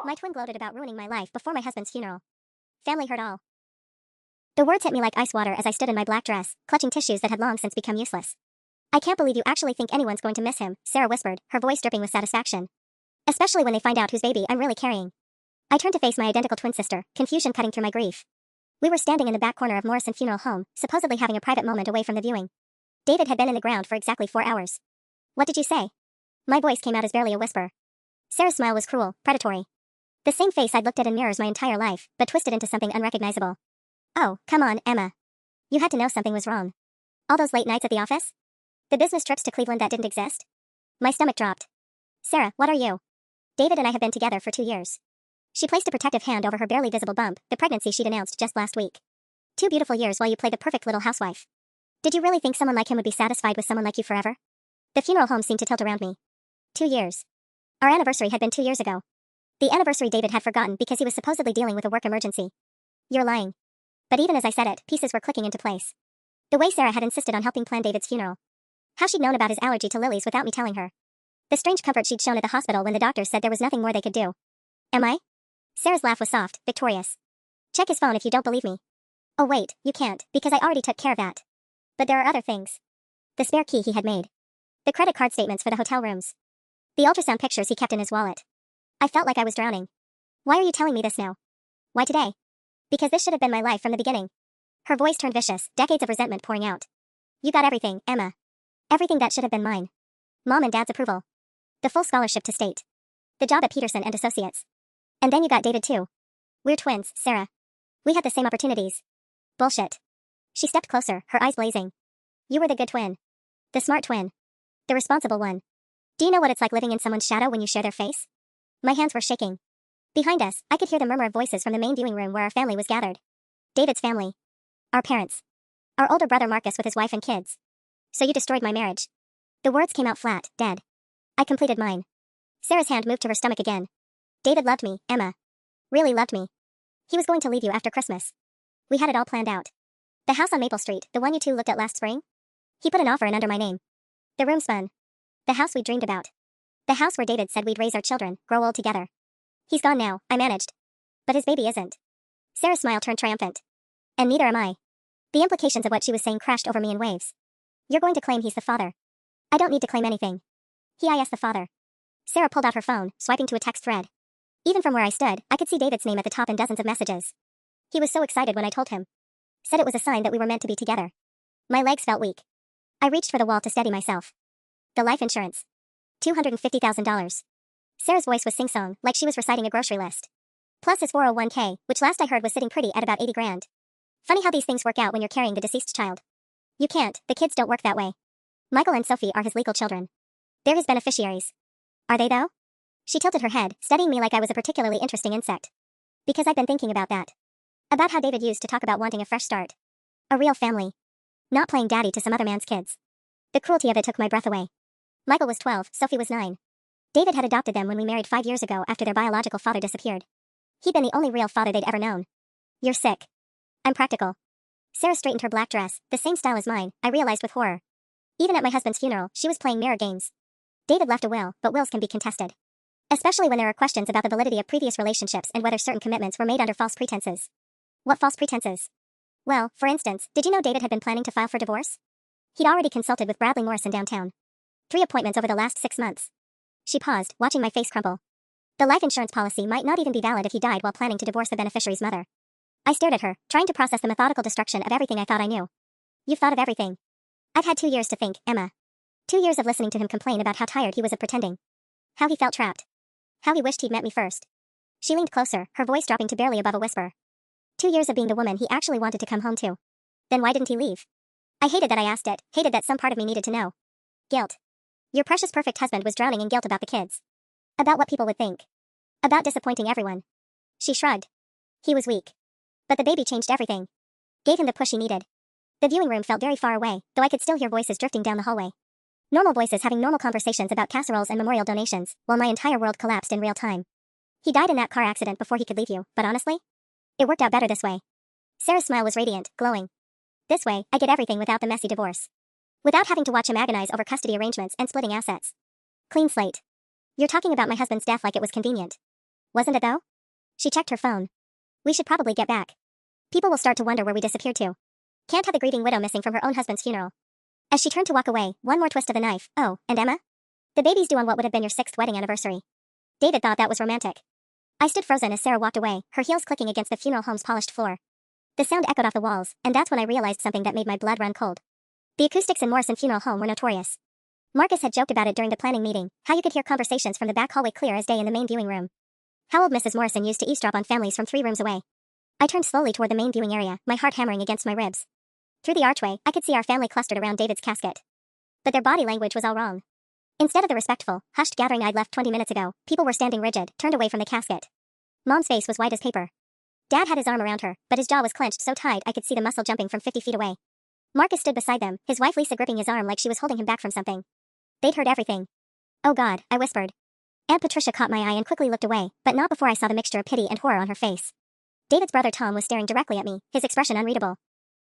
My twin gloated about ruining my life before my husband's funeral. Family heard all. The words hit me like ice water as I stood in my black dress, clutching tissues that had long since become useless. I can't believe you actually think anyone's going to miss him, Sarah whispered, her voice dripping with satisfaction. Especially when they find out whose baby I'm really carrying. I turned to face my identical twin sister, confusion cutting through my grief. We were standing in the back corner of Morrison Funeral Home, supposedly having a private moment away from the viewing. David had been in the ground for exactly 4 hours. What did you say? My voice came out as barely a whisper. Sarah's smile was cruel, predatory. The same face I'd looked at in mirrors my entire life, but twisted into something unrecognizable. Oh, come on, Emma. You had to know something was wrong. All those late nights at the office? The business trips to Cleveland that didn't exist? My stomach dropped. Sarah, what are you? David and I have been together for 2 years. She placed a protective hand over her barely visible bump, the pregnancy she'd announced just last week. 2 beautiful years while you play the perfect little housewife. Did you really think someone like him would be satisfied with someone like you forever? The funeral home seemed to tilt around me. 2 years. Our anniversary had been 2 years ago. The anniversary David had forgotten because he was supposedly dealing with a work emergency. You're lying. But even as I said it, pieces were clicking into place. The way Sarah had insisted on helping plan David's funeral. How she'd known about his allergy to lilies without me telling her. The strange comfort she'd shown at the hospital when the doctors said there was nothing more they could do. Am I? Sarah's laugh was soft, victorious. Check his phone if you don't believe me. Oh wait, you can't, because I already took care of that. But there are other things. The spare key he had made. The credit card statements for the hotel rooms. The ultrasound pictures he kept in his wallet. I felt like I was drowning. Why are you telling me this now? Why today? Because this should have been my life from the beginning. Her voice turned vicious, decades of resentment pouring out. You got everything, Emma. Everything that should have been mine. Mom and Dad's approval. The full scholarship to state. The job at Peterson and Associates. And then you got David too. We're twins, Sarah. We had the same opportunities. Bullshit. She stepped closer, her eyes blazing. You were the good twin. The smart twin. The responsible one. Do you know what it's like living in someone's shadow when you share their face? My hands were shaking. Behind us, I could hear the murmur of voices from the main viewing room where our family was gathered. David's family. Our parents. Our older brother Marcus with his wife and kids. So you destroyed my marriage. The words came out flat, dead. I completed mine. Sarah's hand moved to her stomach again. David loved me, Emma. Really loved me. He was going to leave you after Christmas. We had it all planned out. The house on Maple Street, the one you two looked at last spring? He put an offer in under my name. The room spun. The house we dreamed about. The house where David said we'd raise our children, grow old together. He's gone now, I managed. But his baby isn't. Sarah's smile turned triumphant. And neither am I. The implications of what she was saying crashed over me in waves. You're going to claim he's the father. I don't need to claim anything. He is the father. Sarah pulled out her phone, swiping to a text thread. Even from where I stood, I could see David's name at the top in dozens of messages. He was so excited when I told him. Said it was a sign that we were meant to be together. My legs felt weak. I reached for the wall to steady myself. The life insurance. $250,000. Sarah's voice was sing-song, like she was reciting a grocery list. Plus his 401k, which last I heard was sitting pretty at about 80 grand. Funny how these things work out when you're carrying the deceased child. You can't, the kids don't work that way. Michael and Sophie are his legal children. They're his beneficiaries. Are they though? She tilted her head, studying me like I was a particularly interesting insect. Because I've been thinking about that. About how David used to talk about wanting a fresh start. A real family. Not playing daddy to some other man's kids. The cruelty of it took my breath away. Michael was 12, Sophie was 9. David had adopted them when we married 5 years ago after their biological father disappeared. He'd been the only real father they'd ever known. You're sick. I'm practical. Sarah straightened her black dress, the same style as mine, I realized with horror. Even at my husband's funeral, she was playing mirror games. David left a will, but wills can be contested. Especially when there are questions about the validity of previous relationships and whether certain commitments were made under false pretenses. What false pretenses? Well, for instance, did you know David had been planning to file for divorce? He'd already consulted with Bradley Morrison downtown. 3 appointments over the last 6 months. She paused, watching my face crumple. The life insurance policy might not even be valid if he died while planning to divorce the beneficiary's mother. I stared at her, trying to process the methodical destruction of everything I thought I knew. You've thought of everything. I've had 2 years to think, Emma. 2 years of listening to him complain about how tired he was of pretending. How he felt trapped. How he wished he'd met me first. She leaned closer, her voice dropping to barely above a whisper. 2 years of being the woman he actually wanted to come home to. Then why didn't he leave? I hated that I asked it, hated that some part of me needed to know. Guilt. Your precious perfect husband was drowning in guilt about the kids. About what people would think. About disappointing everyone. She shrugged. He was weak. But the baby changed everything. Gave him the push he needed. The viewing room felt very far away, though I could still hear voices drifting down the hallway. Normal voices having normal conversations about casseroles and memorial donations, while my entire world collapsed in real time. He died in that car accident before he could leave you, but honestly, it worked out better this way. Sarah's smile was radiant, glowing. This way, I get everything without the messy divorce. Without having to watch him agonize over custody arrangements and splitting assets. Clean slate. You're talking about my husband's death like it was convenient. wasn't it though? She checked her phone. We should probably get back. People will start to wonder where we disappeared to. Can't have a grieving widow missing from her own husband's funeral. As she turned to walk away, one more twist of the knife. Oh, and Emma? The baby's due on what would have been your 6th wedding anniversary. David thought that was romantic. I stood frozen as Sarah walked away, her heels clicking against the funeral home's polished floor. The sound echoed off the walls, and that's when I realized something that made my blood run cold. The acoustics in Morrison Funeral Home were notorious. Marcus had joked about it during the planning meeting, how you could hear conversations from the back hallway clear as day in the main viewing room. How old Mrs. Morrison used to eavesdrop on families from 3 rooms away. I turned slowly toward the main viewing area, my heart hammering against my ribs. Through the archway, I could see our family clustered around David's casket. But their body language was all wrong. Instead of the respectful, hushed gathering I'd left 20 minutes ago, people were standing rigid, turned away from the casket. Mom's face was white as paper. Dad had his arm around her, but his jaw was clenched so tight I could see the muscle jumping from 50 feet away. Marcus stood beside them, his wife Lisa gripping his arm like she was holding him back from something. They'd heard everything. Oh God, I whispered. Aunt Patricia caught my eye and quickly looked away, but not before I saw the mixture of pity and horror on her face. David's brother Tom was staring directly at me, his expression unreadable.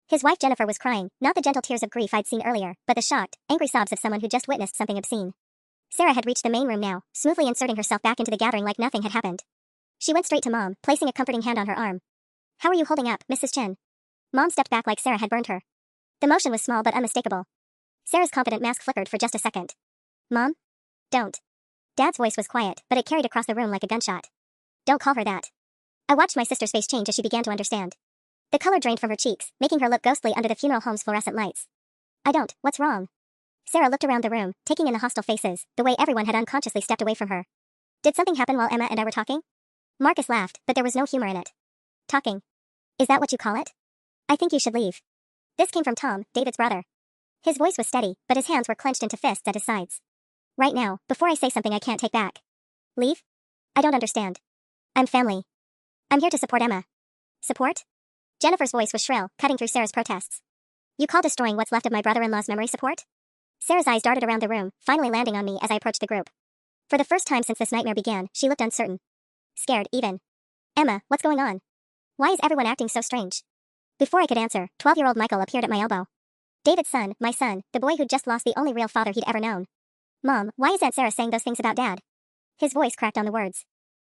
His wife Jennifer was crying, not the gentle tears of grief I'd seen earlier, but the shocked, angry sobs of someone who just witnessed something obscene. Sarah had reached the main room now, smoothly inserting herself back into the gathering like nothing had happened. She went straight to Mom, placing a comforting hand on her arm. How are you holding up, Mrs. Chin? Mom stepped back like Sarah had burned her. The motion was small but unmistakable. Sarah's confident mask flickered for just a second. Mom? Don't. Dad's voice was quiet, but it carried across the room like a gunshot. Don't call her that. I watched my sister's face change as she began to understand. The color drained from her cheeks, making her look ghostly under the funeral home's fluorescent lights. I don't, what's wrong? Sarah looked around the room, taking in the hostile faces, the way everyone had unconsciously stepped away from her. Did something happen while Emma and I were talking? Marcus laughed, but there was no humor in it. Talking. Is that what you call it? I think you should leave. This came from Tom, David's brother. His voice was steady, but his hands were clenched into fists at his sides. Right now, before I say something I can't take back. Leave? I don't understand. I'm family. I'm here to support Emma. Support? Jennifer's voice was shrill, cutting through Sarah's protests. You call destroying what's left of my brother-in-law's memory support? Sarah's eyes darted around the room, finally landing on me as I approached the group. For the first time since this nightmare began, she looked uncertain. Scared, even. Emma, what's going on? Why is everyone acting so strange? Before I could answer, 12-year-old Michael appeared at my elbow. David's son, my son, the boy who'd just lost the only real father he'd ever known. Mom, why is Aunt Sarah saying those things about Dad? His voice cracked on the words.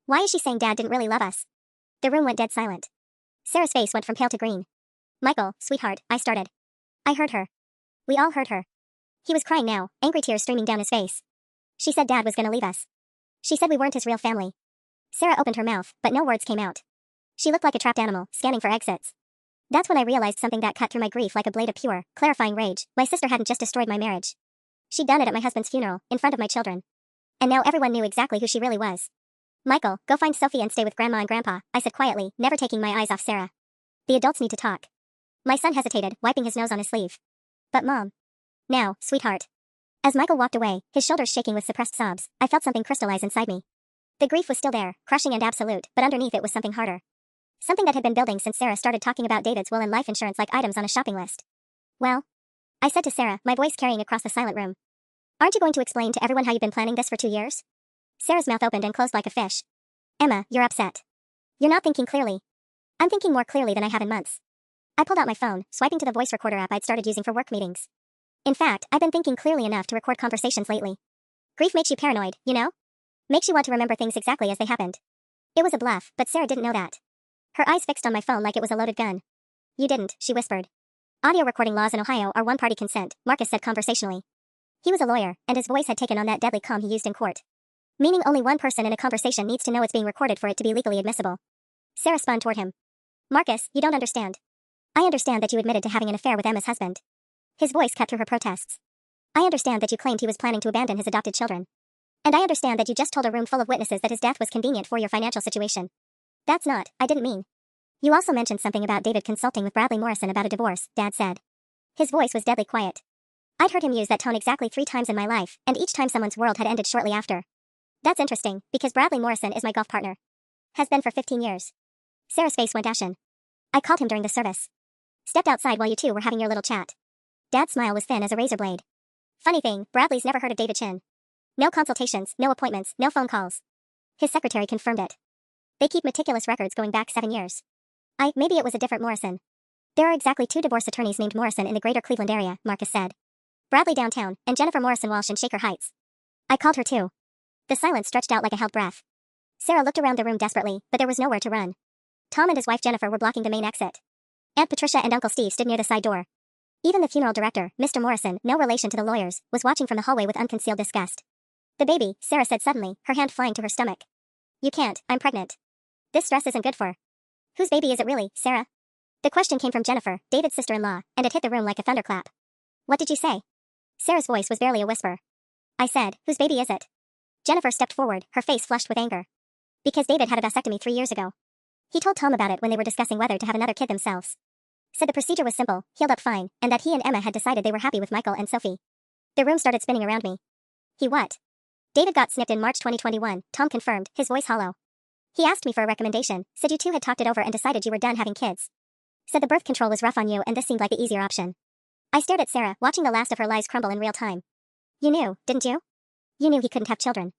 Why is she saying Dad didn't really love us? The room went dead silent. Sarah's face went from pale to green. Michael, sweetheart, I started. I heard her. We all heard her. He was crying now, angry tears streaming down his face. She said Dad was gonna leave us. She said we weren't his real family. Sarah opened her mouth, but no words came out. She looked like a trapped animal, scanning for exits. That's when I realized something that cut through my grief like a blade of pure, clarifying rage. My sister hadn't just destroyed my marriage. She'd done it at my husband's funeral, in front of my children. And now everyone knew exactly who she really was. Michael, go find Sophie and stay with Grandma and Grandpa, I said quietly, never taking my eyes off Sarah. The adults need to talk. My son hesitated, wiping his nose on his sleeve. But Mom. Now, sweetheart. As Michael walked away, his shoulders shaking with suppressed sobs, I felt something crystallize inside me. The grief was still there, crushing and absolute, but underneath it was something harder. Something that had been building since Sarah started talking about David's will and life insurance like items on a shopping list. Well? I said to Sarah, my voice carrying across the silent room. Aren't you going to explain to everyone how you've been planning this for 2 years? Sarah's mouth opened and closed like a fish. Emma, you're upset. You're not thinking clearly. I'm thinking more clearly than I have in months. I pulled out my phone, swiping to the voice recorder app I'd started using for work meetings. In fact, I've been thinking clearly enough to record conversations lately. Grief makes you paranoid, you know? Makes you want to remember things exactly as they happened. It was a bluff, but Sarah didn't know that. Her eyes fixed on my phone like it was a loaded gun. You didn't, she whispered. Audio recording laws in Ohio are one-party consent, Marcus said conversationally. He was a lawyer, and his voice had taken on that deadly calm he used in court. Meaning only one person in a conversation needs to know it's being recorded for it to be legally admissible. Sarah spun toward him. Marcus, you don't understand. I understand that you admitted to having an affair with Emma's husband. His voice cut through her protests. I understand that you claimed he was planning to abandon his adopted children. And I understand that you just told a room full of witnesses that his death was convenient for your financial situation. That's not, I didn't mean. You also mentioned something about David consulting with Bradley Morrison about a divorce, Dad said. His voice was deadly quiet. I'd heard him use that tone exactly 3 times in my life, and each time someone's world had ended shortly after. That's interesting, because Bradley Morrison is my golf partner. Has been for 15 years. Sarah's face went ashen. I called him during the service. Stepped outside while you two were having your little chat. Dad's smile was thin as a razor blade. Funny thing, Bradley's never heard of David Chin. No consultations, no appointments, no phone calls. His secretary confirmed it. They keep meticulous records going back 7 years. Maybe it was a different Morrison. There are exactly 2 divorce attorneys named Morrison in the greater Cleveland area, Marcus said. Bradley downtown, and Jennifer Morrison Walsh in Shaker Heights. I called her too. The silence stretched out like a held breath. Sarah looked around the room desperately, but there was nowhere to run. Tom and his wife Jennifer were blocking the main exit. Aunt Patricia and Uncle Steve stood near the side door. Even the funeral director, Mr. Morrison, no relation to the lawyers, was watching from the hallway with unconcealed disgust. The baby, Sarah said suddenly, her hand flying to her stomach. You can't, I'm pregnant. This stress isn't good for. Whose baby is it really, Sarah? The question came from Jennifer, David's sister-in-law, and it hit the room like a thunderclap. What did you say? Sarah's voice was barely a whisper. I said, whose baby is it? Jennifer stepped forward, her face flushed with anger. Because David had a vasectomy 3 years ago. He told Tom about it when they were discussing whether to have another kid themselves. Said the procedure was simple, healed up fine, and that he and Emma had decided they were happy with Michael and Sophie. The room started spinning around me. He what? David got snipped in March 2021, Tom confirmed, his voice hollow. He asked me for a recommendation, said you two had talked it over and decided you were done having kids. Said the birth control was rough on you and this seemed like the easier option. I stared at Sarah, watching the last of her lies crumble in real time. You knew, didn't you? You knew he couldn't have children.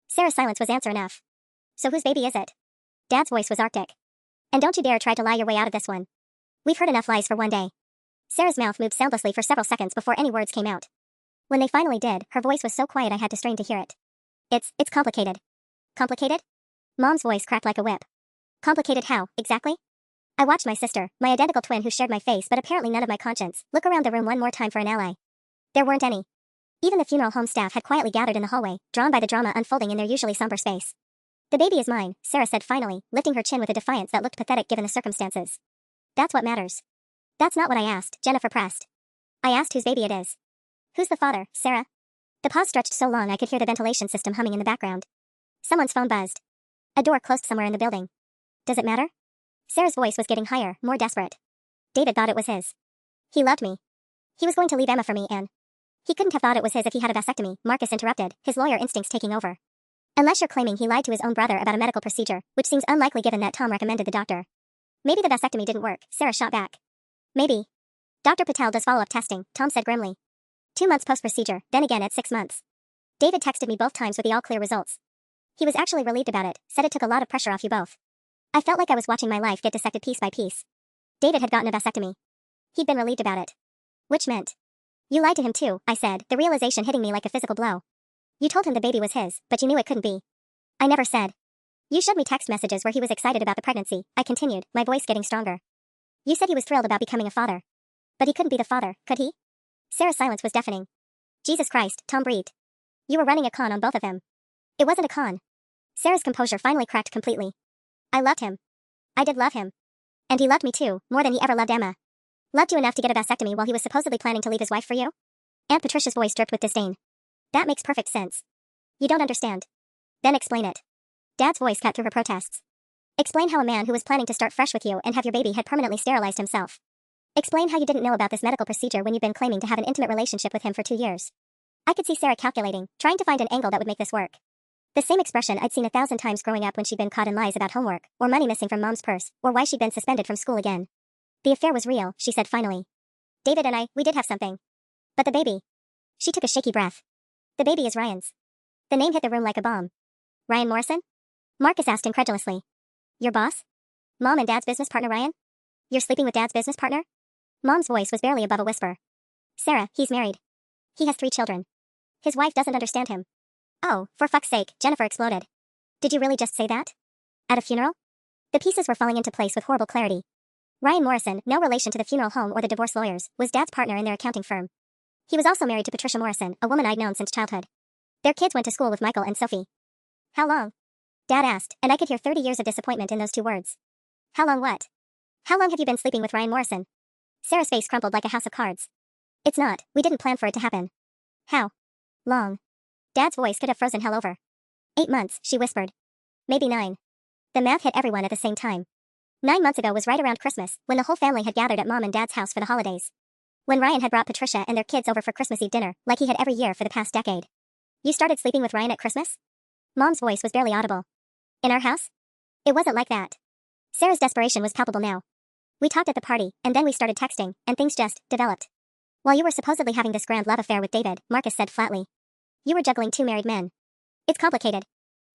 Sarah's silence was answer enough. So whose baby is it? Dad's voice was arctic. And don't you dare try to lie your way out of this one. We've heard enough lies for one day. Sarah's mouth moved soundlessly for several seconds before any words came out. When they finally did, her voice was so quiet I had to strain to hear it. It's complicated. Complicated? Mom's voice cracked like a whip. Complicated how, exactly? I watched my sister, my identical twin who shared my face but apparently none of my conscience, look around the room one more time for an ally. There weren't any. Even the funeral home staff had quietly gathered in the hallway, drawn by the drama unfolding in their usually somber space. The baby is mine, Sarah said finally, lifting her chin with a defiance that looked pathetic given the circumstances. That's what matters. That's not what I asked, Jennifer pressed. I asked whose baby it is. Who's the father, Sarah? The pause stretched so long I could hear the ventilation system humming in the background. Someone's phone buzzed. A door closed somewhere in the building. Does it matter? Sarah's voice was getting higher, more desperate. David thought it was his. He loved me. He was going to leave Emma for me and... He couldn't have thought it was his if he had a vasectomy, Marcus interrupted, his lawyer instincts taking over. Unless you're claiming he lied to his own brother about a medical procedure, which seems unlikely given that Tom recommended the doctor. Maybe the vasectomy didn't work, Sarah shot back. Maybe. Dr. Patel does follow-up testing, Tom said grimly. 2 months post-procedure, then again at 6 months. David texted me both times with the all-clear results. He was actually relieved about it, said it took a lot of pressure off you both. I felt like I was watching my life get dissected piece by piece. David had gotten a vasectomy. He'd been relieved about it. Which meant... You lied to him too, I said, the realization hitting me like a physical blow. You told him the baby was his, but you knew it couldn't be. I never said. You showed me text messages where he was excited about the pregnancy, I continued, my voice getting stronger. You said he was thrilled about becoming a father. But he couldn't be the father, could he? Sarah's silence was deafening. Jesus Christ, Tom breathed. You were running a con on both of them. It wasn't a con. Sarah's composure finally cracked completely. I loved him. I did love him. And he loved me too, more than he ever loved Emma. Loved you enough to get a vasectomy while he was supposedly planning to leave his wife for you? Aunt Patricia's voice dripped with disdain. That makes perfect sense. You don't understand. Then explain it. Dad's voice cut through her protests. Explain how a man who was planning to start fresh with you and have your baby had permanently sterilized himself. Explain how you didn't know about this medical procedure when you'd been claiming to have an intimate relationship with him for 2 years. I could see Sarah calculating, trying to find an angle that would make this work. The same expression I'd seen 1,000 times growing up when she'd been caught in lies about homework, or money missing from mom's purse, or why she'd been suspended from school again. The affair was real, she said finally. David and I, we did have something. But the baby. She took a shaky breath. The baby is Ryan's. The name hit the room like a bomb. Ryan Morrison? Marcus asked incredulously. Your boss? Mom and Dad's business partner Ryan? You're sleeping with Dad's business partner? Mom's voice was barely above a whisper. Sarah, he's married. He has 3 children. His wife doesn't understand him. Oh, for fuck's sake, Jennifer exploded. Did you really just say that? At a funeral? The pieces were falling into place with horrible clarity. Ryan Morrison, no relation to the funeral home or the divorce lawyers, was Dad's partner in their accounting firm. He was also married to Patricia Morrison, a woman I'd known since childhood. Their kids went to school with Michael and Sophie. How long? Dad asked, and I could hear 30 years of disappointment in those 2 words. How long what? How long have you been sleeping with Ryan Morrison? Sarah's face crumpled like a house of cards. It's not, we didn't plan for it to happen. How? Long. Dad's voice could have frozen hell over. 8 months, she whispered. Maybe 9. The math hit everyone at the same time. 9 months ago was right around Christmas, when the whole family had gathered at Mom and Dad's house for the holidays. When Ryan had brought Patricia and their kids over for Christmas Eve dinner, like he had every year for the past decade. You started sleeping with Ryan at Christmas? Mom's voice was barely audible. In our house? It wasn't like that. Sarah's desperation was palpable now. We talked at the party, and then we started texting, and things just developed. While you were supposedly having this grand love affair with David, Marcus said flatly. You were juggling 2 married men. It's complicated.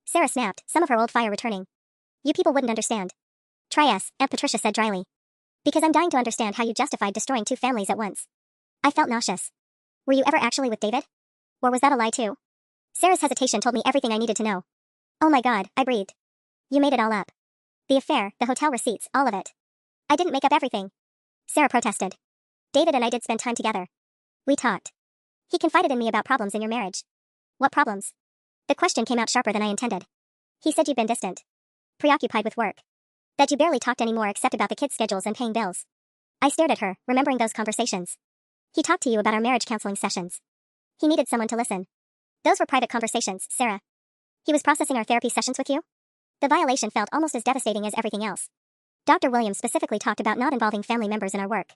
Sarah snapped, some of her old fire returning. You people wouldn't understand. Try us, Aunt Patricia said dryly. Because I'm dying to understand how you justified destroying 2 families at once. I felt nauseous. Were you ever actually with David? Or was that a lie too? Sarah's hesitation told me everything I needed to know. Oh my God, I breathed. You made it all up. The affair, the hotel receipts, all of it. I didn't make up everything. Sarah protested. David and I did spend time together. We talked. He confided in me about problems in your marriage. What problems? The question came out sharper than I intended. He said you'd been distant. Preoccupied with work. That you barely talked anymore except about the kids' schedules and paying bills. I stared at her, remembering those conversations. He talked to you about our marriage counseling sessions. He needed someone to listen. Those were private conversations, Sarah. He was processing our therapy sessions with you? The violation felt almost as devastating as everything else. Dr. Williams specifically talked about not involving family members in our work.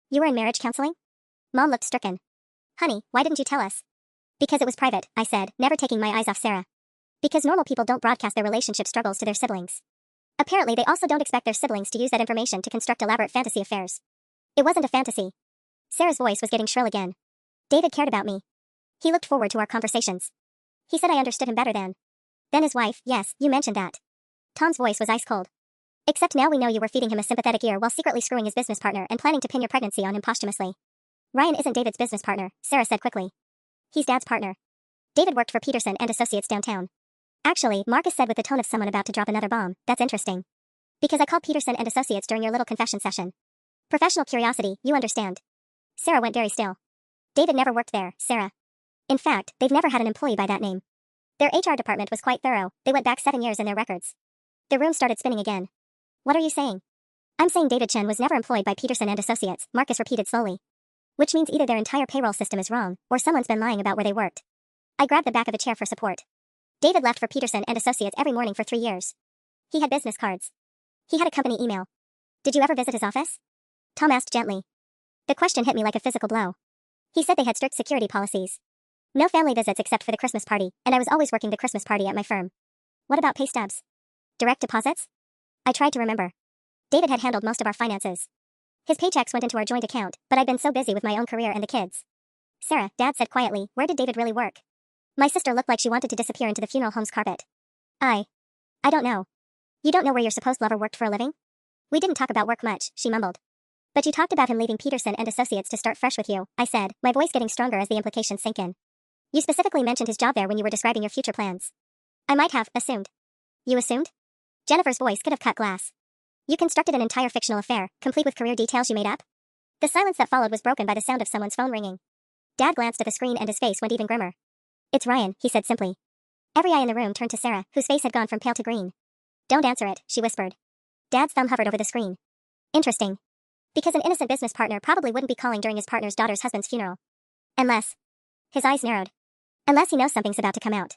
You were in marriage counseling? Mom looked stricken. Honey, why didn't you tell us? Because it was private, I said, never taking my eyes off Sarah. Because normal people don't broadcast their relationship struggles to their siblings. Apparently they also don't expect their siblings to use that information to construct elaborate fantasy affairs. It wasn't a fantasy. Sarah's voice was getting shrill again. David cared about me. He looked forward to our conversations. He said I understood him better than his wife. Yes, you mentioned that. Tom's voice was ice cold. Except now we know you were feeding him a sympathetic ear while secretly screwing his business partner and planning to pin your pregnancy on him posthumously. Ryan isn't David's business partner, Sarah said quickly. He's Dad's partner. David worked for Peterson and Associates downtown. Actually, Marcus said with the tone of someone about to drop another bomb, that's interesting. Because I called Peterson and Associates during your little confession session. Professional curiosity, you understand. Sarah went very still. David never worked there, Sarah. In fact, they've never had an employee by that name. Their HR department was quite thorough, they went back 7 years in their records. The room started spinning again. What are you saying? I'm saying David Chen was never employed by Peterson and Associates, Marcus repeated slowly. Which means either their entire payroll system is wrong, or someone's been lying about where they worked. I grabbed the back of a chair for support. David left for Peterson and Associates every morning for 3 years. He had business cards. He had a company email. Did you ever visit his office? Tom asked gently. The question hit me like a physical blow. He said they had strict security policies. No family visits except for the Christmas party, and I was always working the Christmas party at my firm. What about pay stubs? Direct deposits? I tried to remember. David had handled most of our finances. His paychecks went into our joint account, but I'd been so busy with my own career and the kids. Sarah, Dad said quietly, where did David really work? My sister looked like she wanted to disappear into the funeral home's carpet. I don't know. You don't know where your supposed lover worked for a living? We didn't talk about work much, she mumbled. But you talked about him leaving Peterson and Associates to start fresh with you, I said, my voice getting stronger as the implications sank in. You specifically mentioned his job there when you were describing your future plans. I might have assumed. You assumed? Jennifer's voice could have cut glass. You constructed an entire fictional affair, complete with career details you made up? The silence that followed was broken by the sound of someone's phone ringing. Dad glanced at the screen and his face went even grimmer. It's Ryan, he said simply. Every eye in the room turned to Sarah, whose face had gone from pale to green. Don't answer it, she whispered. Dad's thumb hovered over the screen. Interesting. Because an innocent business partner probably wouldn't be calling during his partner's daughter's husband's funeral. Unless. His eyes narrowed. Unless he knows something's about to come out.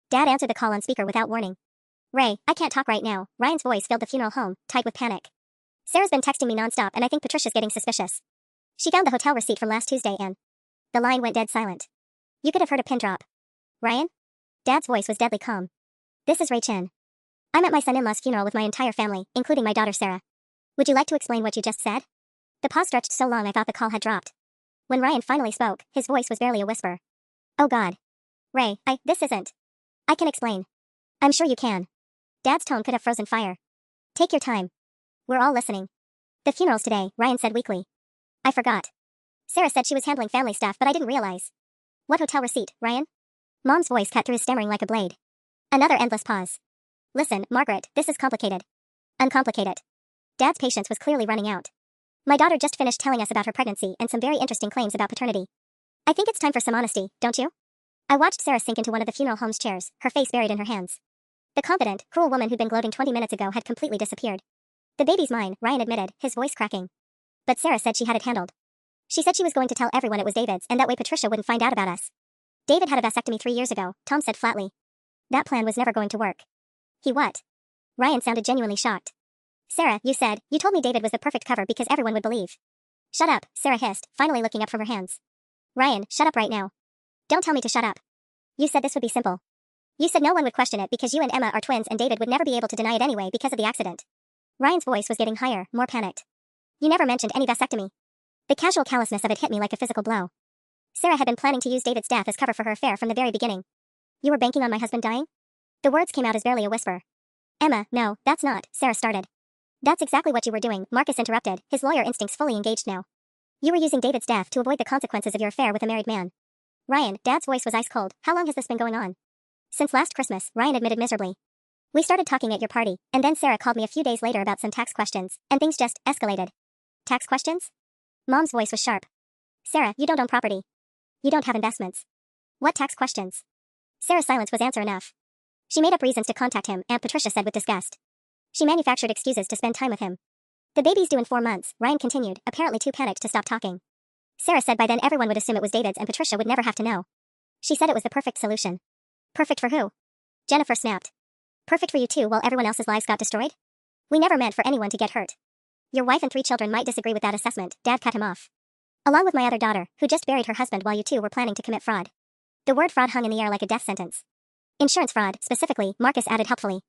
Dad answered the call on speaker without warning. Ray, I can't talk right now. Ryan's voice filled the funeral home, tight with panic. Sarah's been texting me nonstop and I think Patricia's getting suspicious. She found the hotel receipt from last Tuesday and the line went dead silent. You could have heard a pin drop. Ryan? Dad's voice was deadly calm. This is Ray Chen. I'm at my son-in-law's funeral with my entire family, including my daughter Sarah. Would you like to explain what you just said? The pause stretched so long I thought the call had dropped. When Ryan finally spoke, his voice was barely a whisper. Oh God. Ray, this isn't. I can explain. I'm sure you can. Dad's tone could have frozen fire. Take your time. We're all listening. The funeral's today, Ryan said weakly. I forgot. Sarah said she was handling family stuff, but I didn't realize. What hotel receipt, Ryan? Mom's voice cut through his stammering like a blade. Another endless pause. Listen, Margaret, this is complicated. Uncomplicate it. Dad's patience was clearly running out. My daughter just finished telling us about her pregnancy and some very interesting claims about paternity. I think it's time for some honesty, don't you? I watched Sarah sink into one of the funeral home's chairs, her face buried in her hands. The confident, cruel woman who'd been gloating 20 minutes ago had completely disappeared. The baby's mine, Ryan admitted, his voice cracking. But Sarah said she had it handled. She said she was going to tell everyone it was David's and that way Patricia wouldn't find out about us. David had a vasectomy 3 years ago, Tom said flatly. That plan was never going to work. He what? Ryan sounded genuinely shocked. Sarah, you told me David was the perfect cover because everyone would believe. Shut up, Sarah hissed, finally looking up from her hands. Ryan, shut up right now. Don't tell me to shut up. You said this would be simple. You said no one would question it because you and Emma are twins and David would never be able to deny it anyway because of the accident. Ryan's voice was getting higher, more panicked. You never mentioned any vasectomy. The casual callousness of it hit me like a physical blow. Sarah had been planning to use David's death as cover for her affair from the very beginning. You were banking on my husband dying? The words came out as barely a whisper. Emma, no, that's not, Sarah started. That's exactly what you were doing, Marcus interrupted, his lawyer instincts fully engaged now. You were using David's death to avoid the consequences of your affair with a married man. Ryan, Dad's voice was ice cold. How long has this been going on? Since last Christmas, Ryan admitted miserably. We started talking at your party, and then Sarah called me a few days later about some tax questions, and things just escalated. Tax questions? Mom's voice was sharp. Sarah, you don't own property. You don't have investments. What tax questions? Sarah's silence was answer enough. She made up reasons to contact him, Aunt Patricia said with disgust. She manufactured excuses to spend time with him. The baby's due in 4 months, Ryan continued, apparently too panicked to stop talking. Sarah said by then everyone would assume it was David's and Patricia would never have to know. She said it was the perfect solution. Perfect for who? Jennifer snapped. Perfect for you too while everyone else's lives got destroyed? We never meant for anyone to get hurt. Your wife and 3 children might disagree with that assessment, Dad cut him off. Along with my other daughter, who just buried her husband while you two were planning to commit fraud. The word fraud hung in the air like a death sentence. Insurance fraud, specifically, Marcus added helpfully.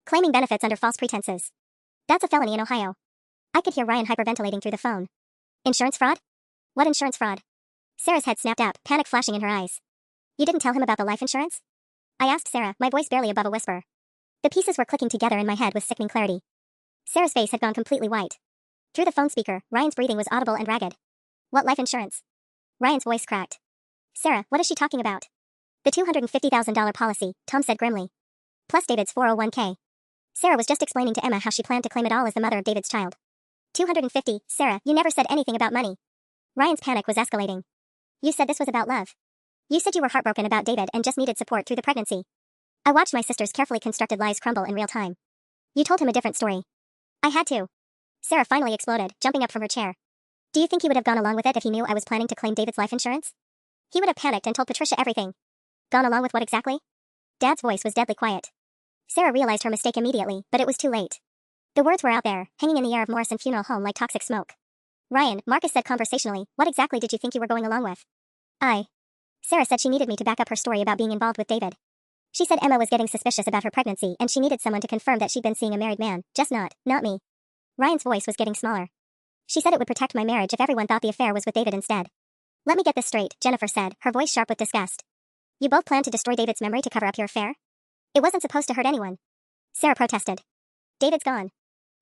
Claiming benefits under false pretenses. That's a felony in Ohio. I could hear Ryan hyperventilating through the phone. Insurance fraud? What insurance fraud? Sarah's head snapped up, panic flashing in her eyes. You didn't tell him about the life insurance? I asked Sarah, my voice barely above a whisper. The pieces were clicking together in my head with sickening clarity. Sarah's face had gone completely white. Through the phone speaker, Ryan's breathing was audible and ragged. What life insurance? Ryan's voice cracked. Sarah, what is she talking about? The $250,000 policy, Tom said grimly. Plus David's 401k. Sarah was just explaining to Emma how she planned to claim it all as the mother of David's child. 250, Sarah, you never said anything about money. Ryan's panic was escalating. You said this was about love. You said you were heartbroken about David and just needed support through the pregnancy. I watched my sister's carefully constructed lies crumble in real time. You told him a different story. I had to. Sarah finally exploded, jumping up from her chair. Do you think he would have gone along with it if he knew I was planning to claim David's life insurance? He would have panicked and told Patricia everything. Gone along with what exactly? Dad's voice was deadly quiet. Sarah realized her mistake immediately, but it was too late. The words were out there, hanging in the air of Morrison Funeral Home like toxic smoke. Ryan, Marcus said conversationally, what exactly did you think you were going along with? Sarah said she needed me to back up her story about being involved with David. She said Emma was getting suspicious about her pregnancy and she needed someone to confirm that she'd been seeing a married man, just not me. Ryan's voice was getting smaller. She said it would protect my marriage if everyone thought the affair was with David instead. Let me get this straight, Jennifer said, her voice sharp with disgust. You both planned to destroy David's memory to cover up your affair? It wasn't supposed to hurt anyone. Sarah protested. David's gone.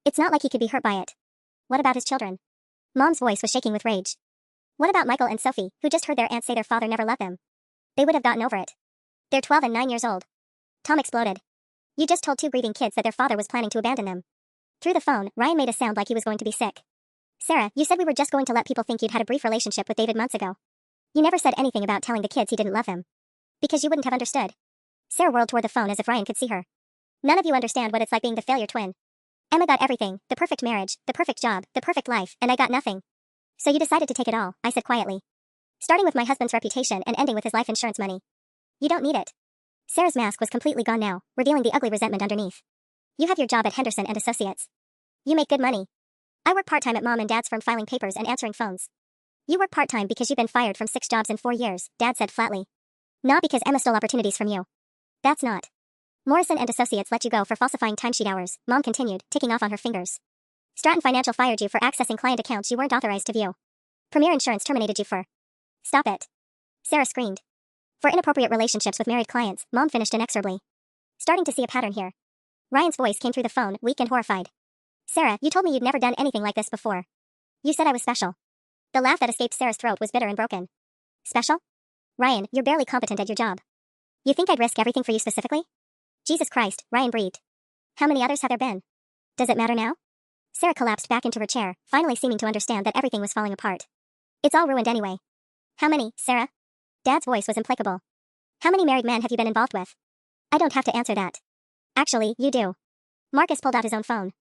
It's not like he could be hurt by it. What about his children? Mom's voice was shaking with rage. What about Michael and Sophie, who just heard their aunt say their father never loved them? They would have gotten over it. They're 12 and 9 years old. Tom exploded. You just told 2 grieving kids that their father was planning to abandon them. Through the phone, Ryan made a sound like he was going to be sick. Sarah, you said we were just going to let people think you'd had a brief relationship with David months ago. You never said anything about telling the kids he didn't love them. Because you wouldn't have understood. Sarah whirled toward the phone as if Ryan could see her. None of you understand what it's like being the failure twin. Emma got everything, the perfect marriage, the perfect job, the perfect life, and I got nothing. So you decided to take it all, I said quietly. Starting with my husband's reputation and ending with his life insurance money. You don't need it. Sarah's mask was completely gone now, revealing the ugly resentment underneath. You have your job at Henderson and Associates. You make good money. I work part-time at Mom and Dad's firm filing papers and answering phones. You work part-time because you've been fired from 6 jobs in 4 years, Dad said flatly. Not because Emma stole opportunities from you. That's not. Morrison and Associates let you go for falsifying timesheet hours, Mom continued, ticking off on her fingers. Stratton Financial fired you for accessing client accounts you weren't authorized to view. Premier Insurance terminated you for... Stop it. Sarah screamed. For inappropriate relationships with married clients, Mom finished inexorably. Starting to see a pattern here. Ryan's voice came through the phone, weak and horrified. Sarah, you told me you'd never done anything like this before. You said I was special. The laugh that escaped Sarah's throat was bitter and broken. Special? Ryan, you're barely competent at your job. You think I'd risk everything for you specifically? Jesus Christ, Ryan breathed. How many others have there been? Does it matter now? Sarah collapsed back into her chair, finally seeming to understand that everything was falling apart. It's all ruined anyway. How many, Sarah? Dad's voice was implacable. How many married men have you been involved with? I don't have to answer that. Actually, you do. Marcus pulled out his own phone.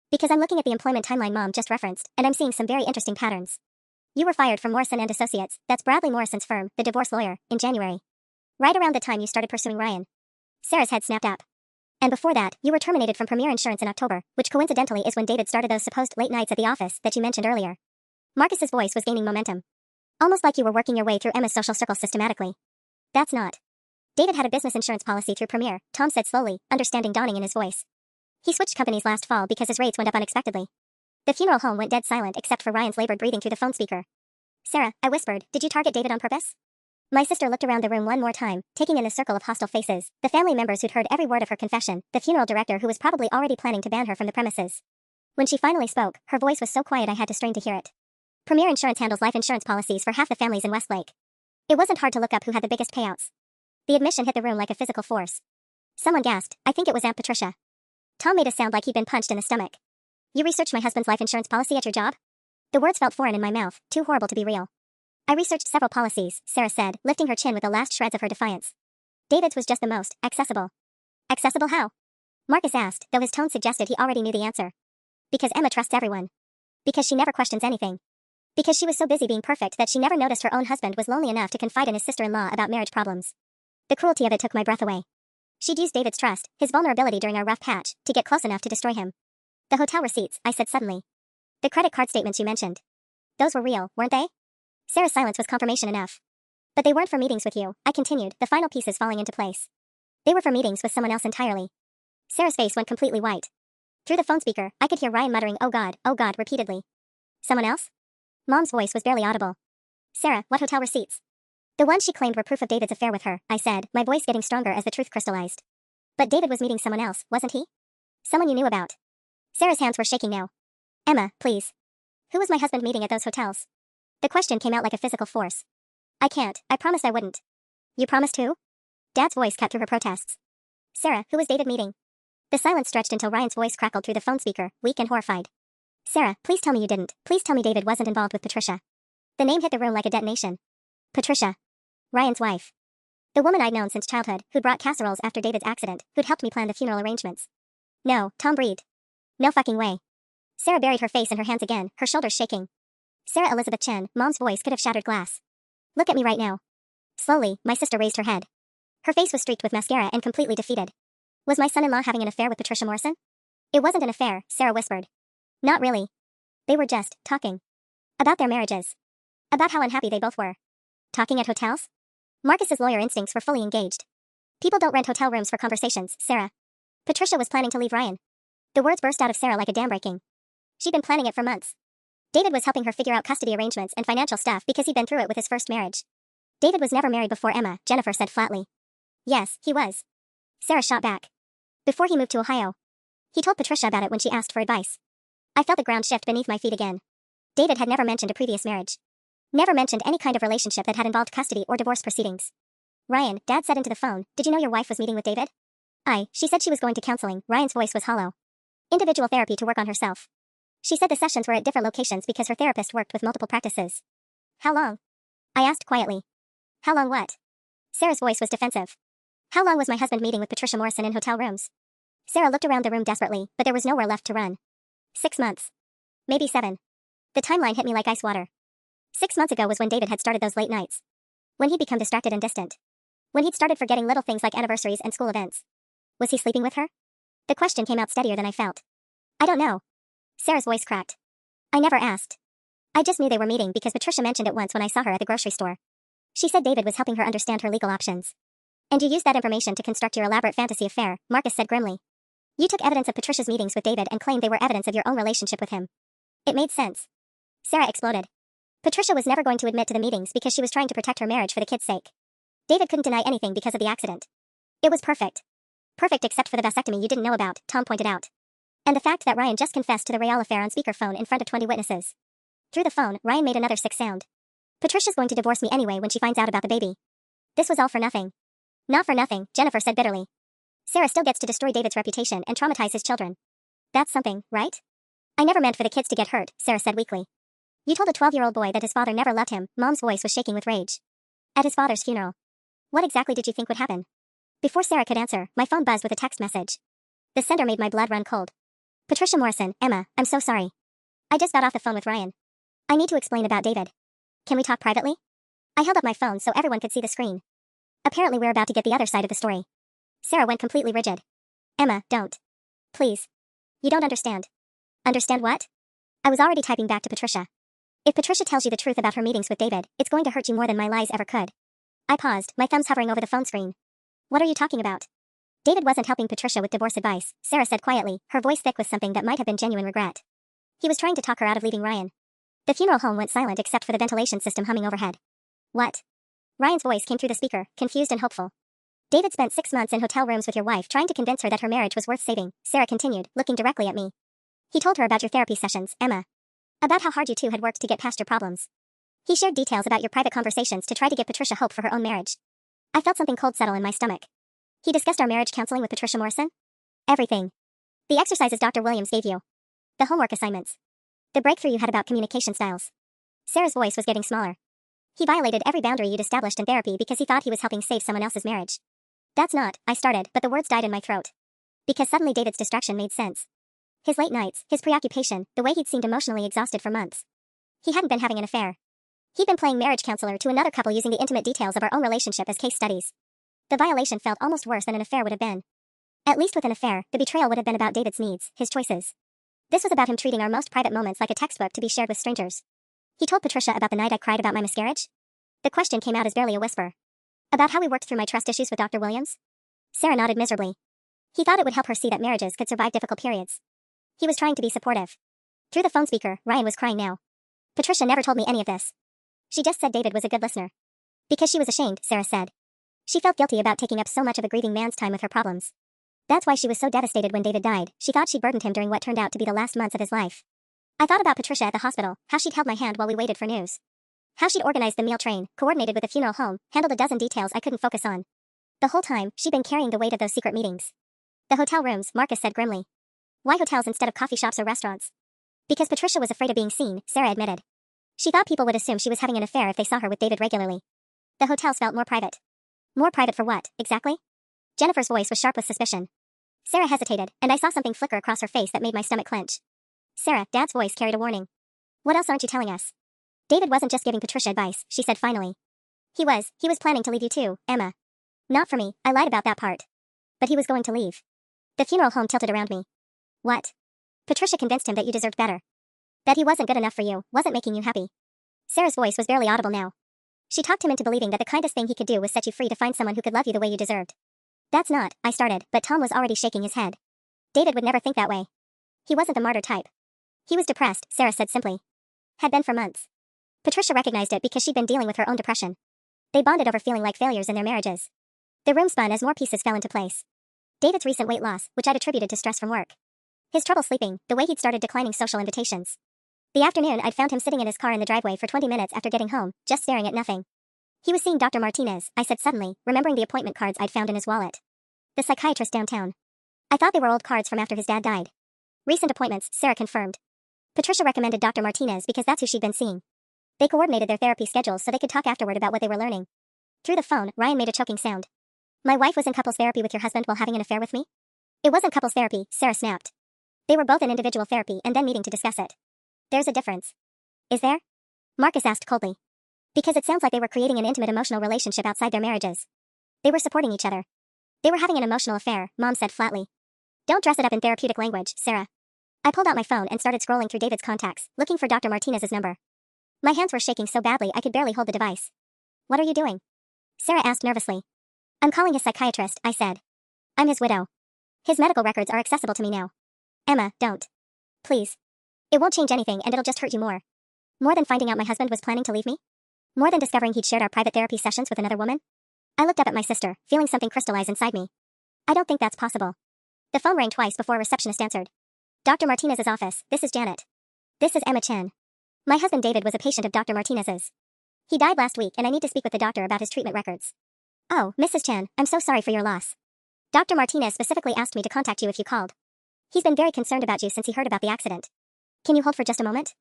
Because I'm looking at the employment timeline Mom just referenced, and I'm seeing some very interesting patterns. You were fired from Morrison and Associates, that's Bradley Morrison's firm, the divorce lawyer, in January. Right around the time you started pursuing Ryan. Sarah's head snapped up. And before that, you were terminated from Premier Insurance in October, which coincidentally is when David started those supposed late nights at the office that you mentioned earlier. Marcus's voice was gaining momentum. Almost like you were working your way through Emma's social circle systematically. That's not. David had a business insurance policy through Premier, Tom said slowly, understanding dawning in his voice. He switched companies last fall because his rates went up unexpectedly. The funeral home went dead silent except for Ryan's labored breathing through the phone speaker. Sarah, I whispered, did you target David on purpose? My sister looked around the room one more time, taking in the circle of hostile faces, the family members who'd heard every word of her confession, the funeral director who was probably already planning to ban her from the premises. When she finally spoke, her voice was so quiet I had to strain to hear it. Premier Insurance handles life insurance policies for half the families in Westlake. It wasn't hard to look up who had the biggest payouts. The admission hit the room like a physical force. Someone gasped, I think it was Aunt Patricia. Tom made a sound like he'd been punched in the stomach. You researched my husband's life insurance policy at your job? The words felt foreign in my mouth, too horrible to be real. I researched several policies, Sarah said, lifting her chin with the last shreds of her defiance. David's was just the most accessible. Accessible how? Marcus asked, though his tone suggested he already knew the answer. Because Emma trusts everyone. Because she never questions anything. Because she was so busy being perfect that she never noticed her own husband was lonely enough to confide in his sister-in-law about marriage problems. The cruelty of it took my breath away. She'd used David's trust, his vulnerability during our rough patch, to get close enough to destroy him. The hotel receipts, I said suddenly. The credit card statements you mentioned. Those were real, weren't they? Sarah's silence was confirmation enough. But they weren't for meetings with you, I continued, the final pieces falling into place. They were for meetings with someone else entirely. Sarah's face went completely white. Through the phone speaker, I could hear Ryan muttering, oh God, repeatedly. Someone else? Mom's voice was barely audible. Sarah, what hotel receipts? The ones she claimed were proof of David's affair with her, I said, my voice getting stronger as the truth crystallized. But David was meeting someone else, wasn't he? Someone you knew about. Sarah's hands were shaking now. Emma, please. Who was my husband meeting at those hotels? The question came out like a physical force. I can't, I promised I wouldn't. You promised who? Dad's voice cut through her protests. Sarah, who was David meeting? The silence stretched until Ryan's voice crackled through the phone speaker, weak and horrified. Sarah, please tell me you didn't. Please tell me David wasn't involved with Patricia. The name hit the room like a detonation. Patricia. Ryan's wife. The woman I'd known since childhood, who'd brought casseroles after David's accident, who'd helped me plan the funeral arrangements. No, Tom breathed. No fucking way. Sarah buried her face in her hands again, her shoulders shaking. Sarah Elizabeth Chen, Mom's voice could have shattered glass. Look at me right now. Slowly, my sister raised her head. Her face was streaked with mascara and completely defeated. Was my son-in-law having an affair with Patricia Morrison? It wasn't an affair, Sarah whispered. Not really. They were just talking. About their marriages. About how unhappy they both were. Talking at hotels? Marcus's lawyer instincts were fully engaged. People don't rent hotel rooms for conversations, Sarah. Patricia was planning to leave Ryan. The words burst out of Sarah like a dam breaking. She'd been planning it for months. David was helping her figure out custody arrangements and financial stuff because he'd been through it with his first marriage. David was never married before Emma, Jennifer said flatly. Yes, he was. Sarah shot back. Before he moved to Ohio. He told Patricia about it when she asked for advice. I felt the ground shift beneath my feet again. David had never mentioned a previous marriage. Never mentioned any kind of relationship that had involved custody or divorce proceedings. Ryan, Dad said into the phone, did you know your wife was meeting with David? She said she was going to counseling, Ryan's voice was hollow. Individual therapy to work on herself. She said the sessions were at different locations because her therapist worked with multiple practices. How long? I asked quietly. How long what? Sarah's voice was defensive. How long was my husband meeting with Patricia Morrison in hotel rooms? Sarah looked around the room desperately, but there was nowhere left to run. 6 months. Maybe 7. The timeline hit me like ice water. 6 months ago was when David had started those late nights. When he'd become distracted and distant. When he'd started forgetting little things like anniversaries and school events. Was he sleeping with her? The question came out steadier than I felt. I don't know. Sarah's voice cracked. I never asked. I just knew they were meeting because Patricia mentioned it once when I saw her at the grocery store. She said David was helping her understand her legal options. And you used that information to construct your elaborate fantasy affair, Marcus said grimly. You took evidence of Patricia's meetings with David and claimed they were evidence of your own relationship with him. It made sense. Sarah exploded. Patricia was never going to admit to the meetings because she was trying to protect her marriage for the kids' sake. David couldn't deny anything because of the accident. It was perfect. Perfect except for the vasectomy you didn't know about, Tom pointed out. And the fact that Ryan just confessed to the Real affair on speakerphone in front of 20 witnesses. Through the phone, Ryan made another sick sound. Patricia's going to divorce me anyway when she finds out about the baby. This was all for nothing. Not for nothing, Jennifer said bitterly. Sarah still gets to destroy David's reputation and traumatize his children. That's something, right? I never meant for the kids to get hurt, Sarah said weakly. You told a 12-year-old boy that his father never loved him, Mom's voice was shaking with rage. At his father's funeral. What exactly did you think would happen? Before Sarah could answer, my phone buzzed with a text message. The sender made my blood run cold. Patricia Morrison, Emma, I'm so sorry. I just got off the phone with Ryan. I need to explain about David. Can we talk privately? I held up my phone so everyone could see the screen. Apparently we're about to get the other side of the story. Sarah went completely rigid. Emma, don't. Please. You don't understand. Understand what? I was already typing back to Patricia. If Patricia tells you the truth about her meetings with David, it's going to hurt you more than my lies ever could. I paused, my thumbs hovering over the phone screen. What are you talking about? David wasn't helping Patricia with divorce advice, Sarah said quietly, her voice thick with something that might have been genuine regret. He was trying to talk her out of leaving Ryan. The funeral home went silent except for the ventilation system humming overhead. What? Ryan's voice came through the speaker, confused and hopeful. David spent 6 months in hotel rooms with your wife trying to convince her that her marriage was worth saving, Sarah continued, looking directly at me. He told her about your therapy sessions, Emma. About how hard you two had worked to get past your problems. He shared details about your private conversations to try to give Patricia hope for her own marriage. I felt something cold settle in my stomach. He discussed our marriage counseling with Patricia Morrison? Everything. The exercises Dr. Williams gave you. The homework assignments. The breakthrough you had about communication styles. Sarah's voice was getting smaller. He violated every boundary you'd established in therapy because he thought he was helping save someone else's marriage. That's not, I started, but the words died in my throat. Because suddenly David's distraction made sense. His late nights, his preoccupation, the way he'd seemed emotionally exhausted for months. He hadn't been having an affair. He'd been playing marriage counselor to another couple using the intimate details of our own relationship as case studies. The violation felt almost worse than an affair would have been. At least with an affair, the betrayal would have been about David's needs, his choices. This was about him treating our most private moments like a textbook to be shared with strangers. He told Patricia about the night I cried about my miscarriage? The question came out as barely a whisper. About how we worked through my trust issues with Dr. Williams? Sarah nodded miserably. He thought it would help her see that marriages could survive difficult periods. He was trying to be supportive. Through the phone speaker, Ryan was crying now. Patricia never told me any of this. She just said David was a good listener. Because she was ashamed, Sarah said. She felt guilty about taking up so much of a grieving man's time with her problems. That's why she was so devastated when David died. She thought she burdened him during what turned out to be the last months of his life. I thought about Patricia at the hospital, how she'd held my hand while we waited for news. How she'd organized the meal train, coordinated with the funeral home, handled a dozen details I couldn't focus on. The whole time, she'd been carrying the weight of those secret meetings. The hotel rooms, Marcus said grimly. Why hotels instead of coffee shops or restaurants? Because Patricia was afraid of being seen, Sarah admitted. She thought people would assume she was having an affair if they saw her with David regularly. The hotels felt more private. More private for what, exactly? Jennifer's voice was sharp with suspicion. Sarah hesitated, and I saw something flicker across her face that made my stomach clench. Sarah, Dad's voice carried a warning. What else aren't you telling us? David wasn't just giving Patricia advice, she said finally. He was planning to leave you too, Emma. Not for me, I lied about that part. But he was going to leave. The funeral home tilted around me. What? Patricia convinced him that you deserved better. That he wasn't good enough for you, wasn't making you happy. Sarah's voice was barely audible now. She talked him into believing that the kindest thing he could do was set you free to find someone who could love you the way you deserved. That's not, I started, but Tom was already shaking his head. David would never think that way. He wasn't the martyr type. He was depressed, Sarah said simply. Had been for months. Patricia recognized it because she'd been dealing with her own depression. They bonded over feeling like failures in their marriages. The room spun as more pieces fell into place. David's recent weight loss, which I'd attributed to stress from work. His trouble sleeping, the way he'd started declining social invitations. The afternoon I'd found him sitting in his car in the driveway for 20 minutes after getting home, just staring at nothing. He was seeing Dr. Martinez, I said suddenly, remembering the appointment cards I'd found in his wallet. The psychiatrist downtown. I thought they were old cards from after his dad died. Recent appointments, Sarah confirmed. Patricia recommended Dr. Martinez because that's who she'd been seeing. They coordinated their therapy schedules so they could talk afterward about what they were learning. Through the phone, Ryan made a choking sound. My wife was in couples therapy with your husband while having an affair with me? It wasn't couples therapy, Sarah snapped. They were both in individual therapy and then meeting to discuss it. There's a difference. Is there? Marcus asked coldly. Because it sounds like they were creating an intimate emotional relationship outside their marriages. They were supporting each other. They were having an emotional affair, Mom said flatly. Don't dress it up in therapeutic language, Sarah. I pulled out my phone and started scrolling through David's contacts, looking for Dr. Martinez's number. My hands were shaking so badly I could barely hold the device. What are you doing? Sarah asked nervously. I'm calling his psychiatrist, I said. I'm his widow. His medical records are accessible to me now. Emma, don't. Please. It won't change anything and it'll just hurt you more. More than finding out my husband was planning to leave me? More than discovering he'd shared our private therapy sessions with another woman? I looked up at my sister, feeling something crystallize inside me. I don't think that's possible. The phone rang twice before a receptionist answered. Dr. Martinez's office, this is Janet. This is Emma Chen. My husband David was a patient of Dr. Martinez's. He died last week and I need to speak with the doctor about his treatment records. Oh, Mrs. Chen, I'm so sorry for your loss. Dr. Martinez specifically asked me to contact you if you called. He's been very concerned about you since he heard about the accident. Can you hold for just a moment?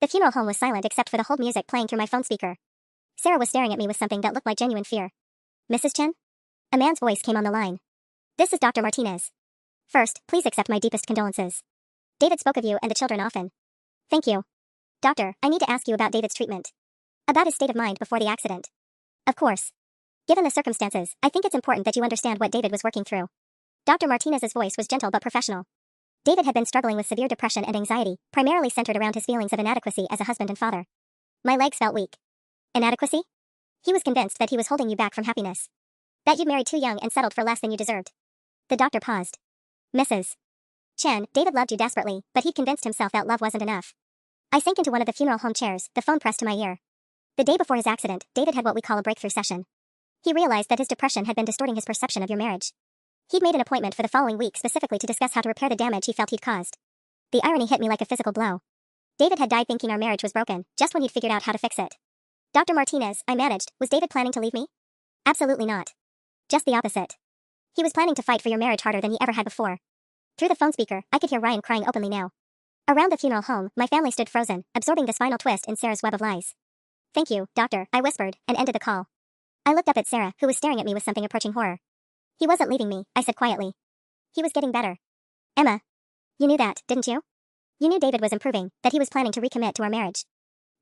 The funeral home was silent except for the hold music playing through my phone speaker. Sarah was staring at me with something that looked like genuine fear. Mrs. Chen? A man's voice came on the line. This is Dr. Martinez. First, please accept my deepest condolences. David spoke of you and the children often. Thank you. Doctor, I need to ask you about David's treatment. About his state of mind before the accident. Of course. Given the circumstances, I think it's important that you understand what David was working through. Dr. Martinez's voice was gentle but professional. David had been struggling with severe depression and anxiety, primarily centered around his feelings of inadequacy as a husband and father. My legs felt weak. Inadequacy? He was convinced that he was holding you back from happiness. That you'd married too young and settled for less than you deserved. The doctor paused. Mrs. Chen, David loved you desperately, but he'd convinced himself that love wasn't enough. I sank into one of the funeral home chairs, the phone pressed to my ear. The day before his accident, David had what we call a breakthrough session. He realized that his depression had been distorting his perception of your marriage. He'd made an appointment for the following week specifically to discuss how to repair the damage he felt he'd caused. The irony hit me like a physical blow. David had died thinking our marriage was broken, just when he'd figured out how to fix it. Dr. Martinez, I managed, was David planning to leave me? Absolutely not. Just the opposite. He was planning to fight for your marriage harder than he ever had before. Through the phone speaker, I could hear Ryan crying openly now. Around the funeral home, my family stood frozen, absorbing this final twist in Sarah's web of lies. "Thank you, doctor," I whispered, and ended the call. I looked up at Sarah, who was staring at me with something approaching horror. "He wasn't leaving me," I said quietly. "He was getting better." "Emma, you knew that, didn't you? You knew David was improving, that he was planning to recommit to our marriage.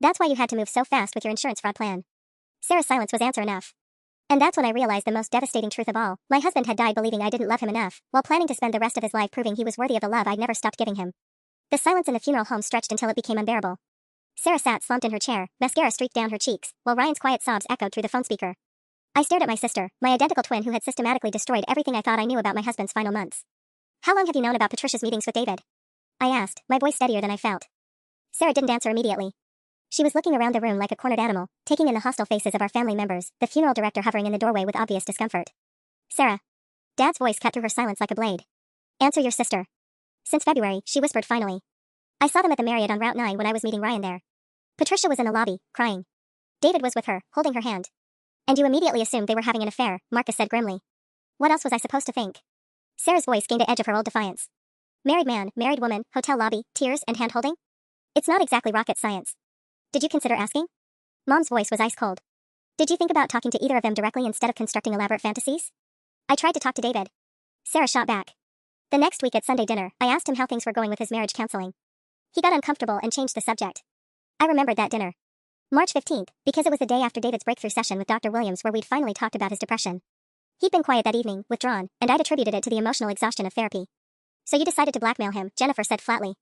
That's why you had to move so fast with your insurance fraud plan." Sarah's silence was answer enough. And that's when I realized the most devastating truth of all. My husband had died believing I didn't love him enough, while planning to spend the rest of his life proving he was worthy of the love I'd never stopped giving him. The silence in the funeral home stretched until it became unbearable. Sarah sat slumped in her chair, mascara streaked down her cheeks, while Ryan's quiet sobs echoed through the phone speaker. I stared at my sister, my identical twin who had systematically destroyed everything I thought I knew about my husband's final months. "How long have you known about Patricia's meetings with David?" I asked, my voice steadier than I felt. Sarah didn't answer immediately. She was looking around the room like a cornered animal, taking in the hostile faces of our family members, the funeral director hovering in the doorway with obvious discomfort. "Sarah." Dad's voice cut through her silence like a blade. "Answer your sister." "Since February," she whispered finally. "I saw them at the Marriott on Route 9 when I was meeting Ryan there. Patricia was in the lobby, crying. David was with her, holding her hand. And you immediately assumed they were having an affair," Marcus said grimly. "What else was I supposed to think?" Sarah's voice gained the edge of her old defiance. "Married man, married woman, hotel lobby, tears and hand-holding? It's not exactly rocket science. Did you consider asking?" Mom's voice was ice cold. "Did you think about talking to either of them directly instead of constructing elaborate fantasies?" "I tried to talk to David." Sarah shot back. "The next week at Sunday dinner, I asked him how things were going with his marriage counseling. He got uncomfortable and changed the subject. I remembered that dinner. March 15th, because it was the day after David's breakthrough session with Dr. Williams where we'd finally talked about his depression. He'd been quiet that evening, withdrawn, and I'd attributed it to the emotional exhaustion of therapy. So you decided to blackmail him," Jennifer said flatly.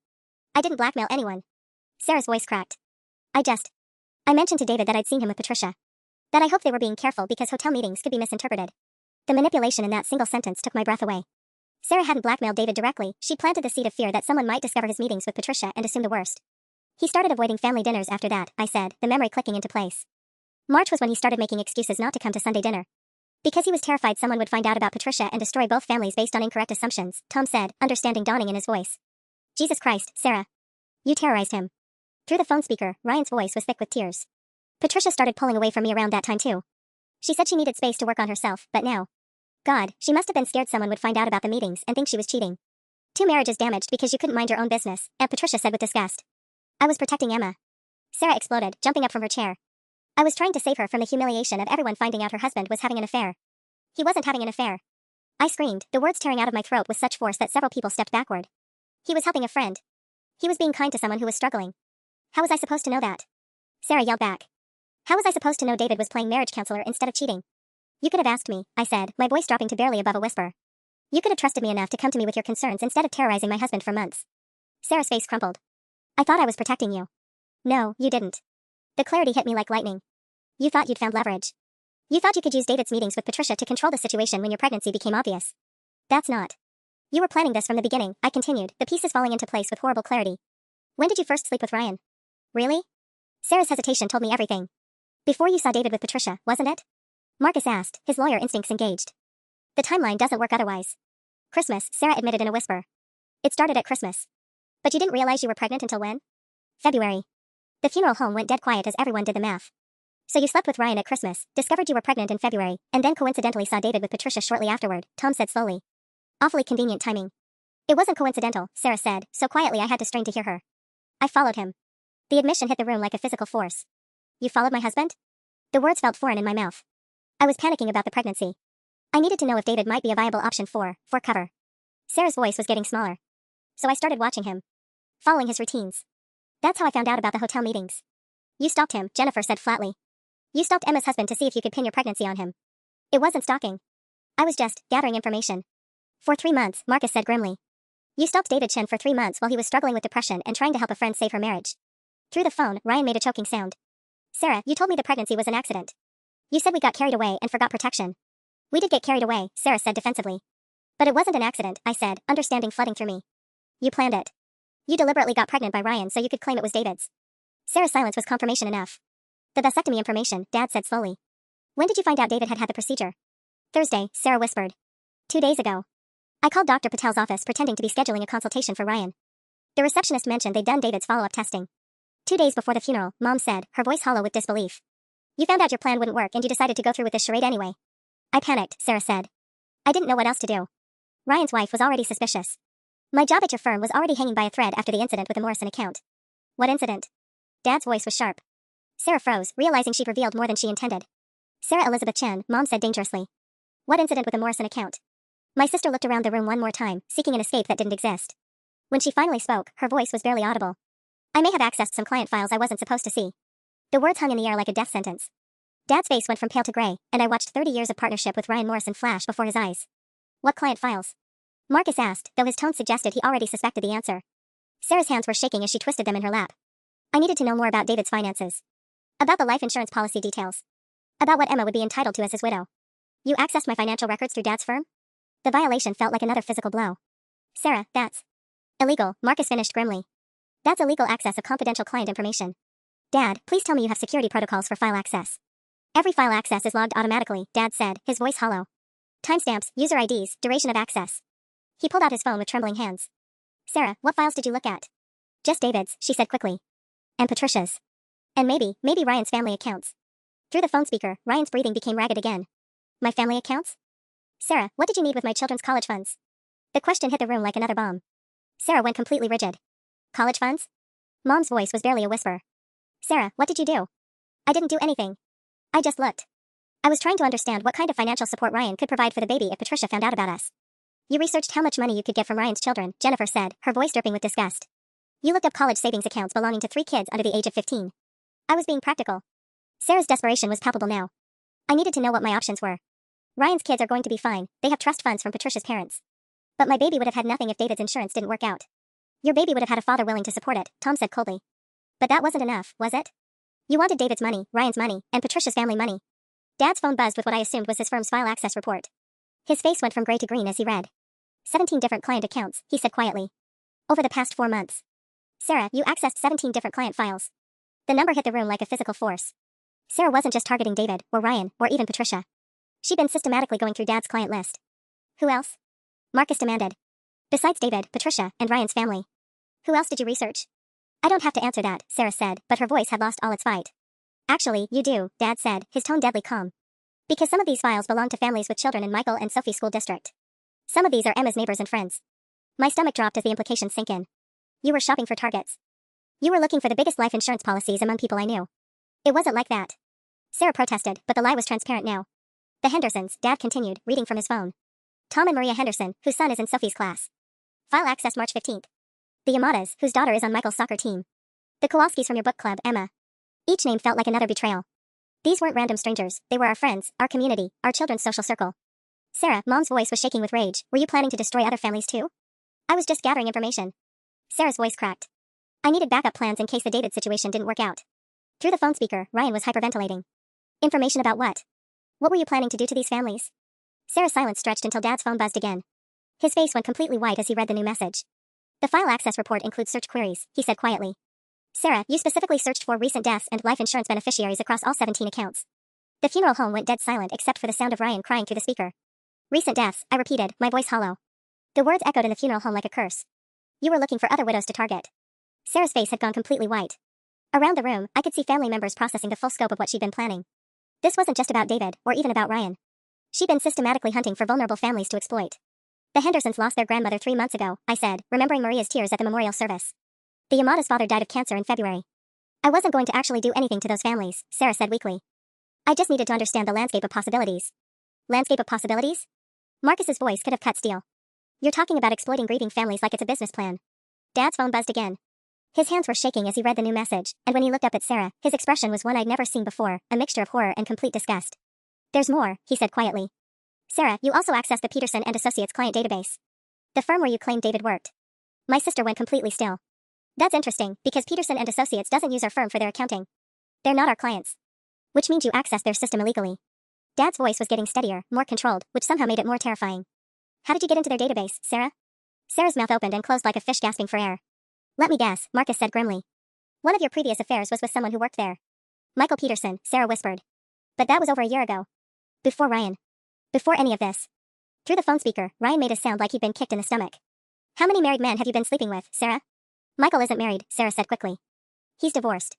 "I didn't blackmail anyone." Sarah's voice cracked. I mentioned to David that I'd seen him with Patricia. That I hoped they were being careful because hotel meetings could be misinterpreted." The manipulation in that single sentence took my breath away. Sarah hadn't blackmailed David directly, she'd planted the seed of fear that someone might discover his meetings with Patricia and assume the worst. "He started avoiding family dinners after that," I said, the memory clicking into place. "March was when he started making excuses not to come to Sunday dinner. Because he was terrified someone would find out about Patricia and destroy both families based on incorrect assumptions," Tom said, understanding dawning in his voice. "Jesus Christ, Sarah. You terrorized him." Through the phone speaker, Ryan's voice was thick with tears. "Patricia started pulling away from me around that time too. She said she needed space to work on herself, but now. God, she must have been scared someone would find out about the meetings and think she was cheating. 2 marriages damaged because you couldn't mind your own business," Aunt Patricia said with disgust. "I was protecting Emma." Sarah exploded, jumping up from her chair. "I was trying to save her from the humiliation of everyone finding out her husband was having an affair." "He wasn't having an affair." I screamed, the words tearing out of my throat with such force that several people stepped backward. "He was helping a friend. He was being kind to someone who was struggling." "How was I supposed to know that?" Sarah yelled back. "How was I supposed to know David was playing marriage counselor instead of cheating?" "You could have asked me," I said, my voice dropping to barely above a whisper. "You could have trusted me enough to come to me with your concerns instead of terrorizing my husband for months." Sarah's face crumpled. "I thought I was protecting you." "No, you didn't." The clarity hit me like lightning. "You thought you'd found leverage. You thought you could use David's meetings with Patricia to control the situation when your pregnancy became obvious. That's not. You were planning this from the beginning," I continued, the pieces falling into place with horrible clarity. "When did you first sleep with Ryan?" "Really?" Sarah's hesitation told me everything. "Before you saw David with Patricia, wasn't it?" Marcus asked, his lawyer instincts engaged. "The timeline doesn't work otherwise." "Christmas," Sarah admitted in a whisper. "It started at Christmas." "But you didn't realize you were pregnant until when?" "February." The funeral home went dead quiet as everyone did the math. "So you slept with Ryan at Christmas, discovered you were pregnant in February, and then coincidentally saw David with Patricia shortly afterward," Tom said slowly. "Awfully convenient timing." "It wasn't coincidental," Sarah said, so quietly I had to strain to hear her. "I followed him." The admission hit the room like a physical force. "You followed my husband?" The words felt foreign in my mouth. I was panicking about the pregnancy. I needed to know if David might be a viable option for cover. Sarah's voice was getting smaller. "So I started watching him. Following his routines. That's how I found out about the hotel meetings." "You stalked him," Jennifer said flatly. "You stalked Emma's husband to see if you could pin your pregnancy on him." "It wasn't stalking. I was just gathering information." "For 3 months," Marcus said grimly. "You stalked David Chen for 3 months while he was struggling with depression and trying to help a friend save her marriage." Through the phone, Ryan made a choking sound. "Sarah, you told me the pregnancy was an accident. You said we got carried away and forgot protection." "We did get carried away," Sarah said defensively. "But it wasn't an accident," I said, understanding flooding through me. "You planned it. You deliberately got pregnant by Ryan so you could claim it was David's." Sarah's silence was confirmation enough. "The vasectomy information," Dad said slowly. "When did you find out David had had the procedure?" "Thursday," Sarah whispered. 2 days ago. I called Dr. Patel's office pretending to be scheduling a consultation for Ryan. The receptionist mentioned they'd done David's follow-up testing. 2 days before the funeral, Mom said, her voice hollow with disbelief. "You found out your plan wouldn't work and you decided to go through with this charade anyway." "I panicked," Sarah said. "I didn't know what else to do. Ryan's wife was already suspicious." My job at your firm was already hanging by a thread after the incident with the Morrison account. What incident? Dad's voice was sharp. Sarah froze, realizing she'd revealed more than she intended. Sarah Elizabeth Chen, Mom said dangerously. What incident with the Morrison account? My sister looked around the room one more time, seeking an escape that didn't exist. When she finally spoke, her voice was barely audible. I may have accessed some client files I wasn't supposed to see. The words hung in the air like a death sentence. Dad's face went from pale to gray, and I watched 30 years of partnership with Ryan Morrison flash before his eyes. What client files? Marcus asked, though his tone suggested he already suspected the answer. Sarah's hands were shaking as she twisted them in her lap. I needed to know more about David's finances. About the life insurance policy details. About what Emma would be entitled to as his widow. You accessed my financial records through Dad's firm? The violation felt like another physical blow. Sarah, that's illegal, Marcus finished grimly. That's illegal access of confidential client information. Dad, please tell me you have security protocols for file access. Every file access is logged automatically, Dad said, his voice hollow. Timestamps, user IDs, duration of access. He pulled out his phone with trembling hands. Sarah, what files did you look at? Just David's, she said quickly. And Patricia's. And maybe Ryan's family accounts. Through the phone speaker, Ryan's breathing became ragged again. My family accounts? Sarah, what did you need with my children's college funds? The question hit the room like another bomb. Sarah went completely rigid. College funds? Mom's voice was barely a whisper. Sarah, what did you do? I didn't do anything. I just looked. I was trying to understand what kind of financial support Ryan could provide for the baby if Patricia found out about us. You researched how much money you could get from Ryan's children, Jennifer said, her voice dripping with disgust. You looked up college savings accounts belonging to 3 kids under the age of 15. I was being practical. Sarah's desperation was palpable now. I needed to know what my options were. Ryan's kids are going to be fine, they have trust funds from Patricia's parents. But my baby would have had nothing if David's insurance didn't work out. Your baby would have had a father willing to support it, Tom said coldly. But that wasn't enough, was it? You wanted David's money, Ryan's money, and Patricia's family money. Dad's phone buzzed with what I assumed was his firm's file access report. His face went from gray to green as he read. 17 different client accounts, he said quietly. Over the past 4 months. Sarah, you accessed 17 different client files. The number hit the room like a physical force. Sarah wasn't just targeting David, or Ryan, or even Patricia. She'd been systematically going through Dad's client list. Who else? Marcus demanded. Besides David, Patricia, and Ryan's family. Who else did you research? I don't have to answer that, Sarah said, but her voice had lost all its fight. Actually, you do, Dad said, his tone deadly calm. Because some of these files belong to families with children in Michael and Sophie's school district. Some of these are Emma's neighbors and friends. My stomach dropped as the implications sank in. You were shopping for targets. You were looking for the biggest life insurance policies among people I knew. It wasn't like that. Sarah protested, but the lie was transparent now. The Hendersons, Dad continued, reading from his phone. Tom and Maria Henderson, whose son is in Sophie's class. File access March 15th. The Yamadas, whose daughter is on Michael's soccer team. The Kowalskis from your book club, Emma. Each name felt like another betrayal. These weren't random strangers, they were our friends, our community, our children's social circle. Sarah, Mom's voice was shaking with rage. Were you planning to destroy other families too? I was just gathering information. Sarah's voice cracked. I needed backup plans in case the David situation didn't work out. Through the phone speaker, Ryan was hyperventilating. Information about what? What were you planning to do to these families? Sarah's silence stretched until Dad's phone buzzed again. His face went completely white as he read the new message. The file access report includes search queries, he said quietly. Sarah, you specifically searched for recent deaths and life insurance beneficiaries across all 17 accounts. The funeral home went dead silent except for the sound of Ryan crying through the speaker. Recent deaths, I repeated, my voice hollow. The words echoed in the funeral home like a curse. You were looking for other widows to target. Sarah's face had gone completely white. Around the room, I could see family members processing the full scope of what she'd been planning. This wasn't just about David, or even about Ryan. She'd been systematically hunting for vulnerable families to exploit. The Hendersons lost their grandmother 3 months ago, I said, remembering Maria's tears at the memorial service. The Yamada's father died of cancer in February. I wasn't going to actually do anything to those families, Sarah said weakly. I just needed to understand the landscape of possibilities. Landscape of possibilities? Marcus's voice could have cut steel. You're talking about exploiting grieving families like it's a business plan. Dad's phone buzzed again. His hands were shaking as he read the new message, and when he looked up at Sarah, his expression was one I'd never seen before, a mixture of horror and complete disgust. There's more, he said quietly. Sarah, you also accessed the Peterson and Associates client database. The firm where you claimed David worked. My sister went completely still. That's interesting, because Peterson and Associates doesn't use our firm for their accounting. They're not our clients. Which means you accessed their system illegally. Dad's voice was getting steadier, more controlled, which somehow made it more terrifying. How did you get into their database, Sarah? Sarah's mouth opened and closed like a fish gasping for air. Let me guess, Marcus said grimly. One of your previous affairs was with someone who worked there. Michael Peterson, Sarah whispered. But that was over a year ago. Before Ryan. Before any of this. Through the phone speaker, Ryan made a sound like he'd been kicked in the stomach. How many married men have you been sleeping with, Sarah? Michael isn't married, Sarah said quickly. He's divorced.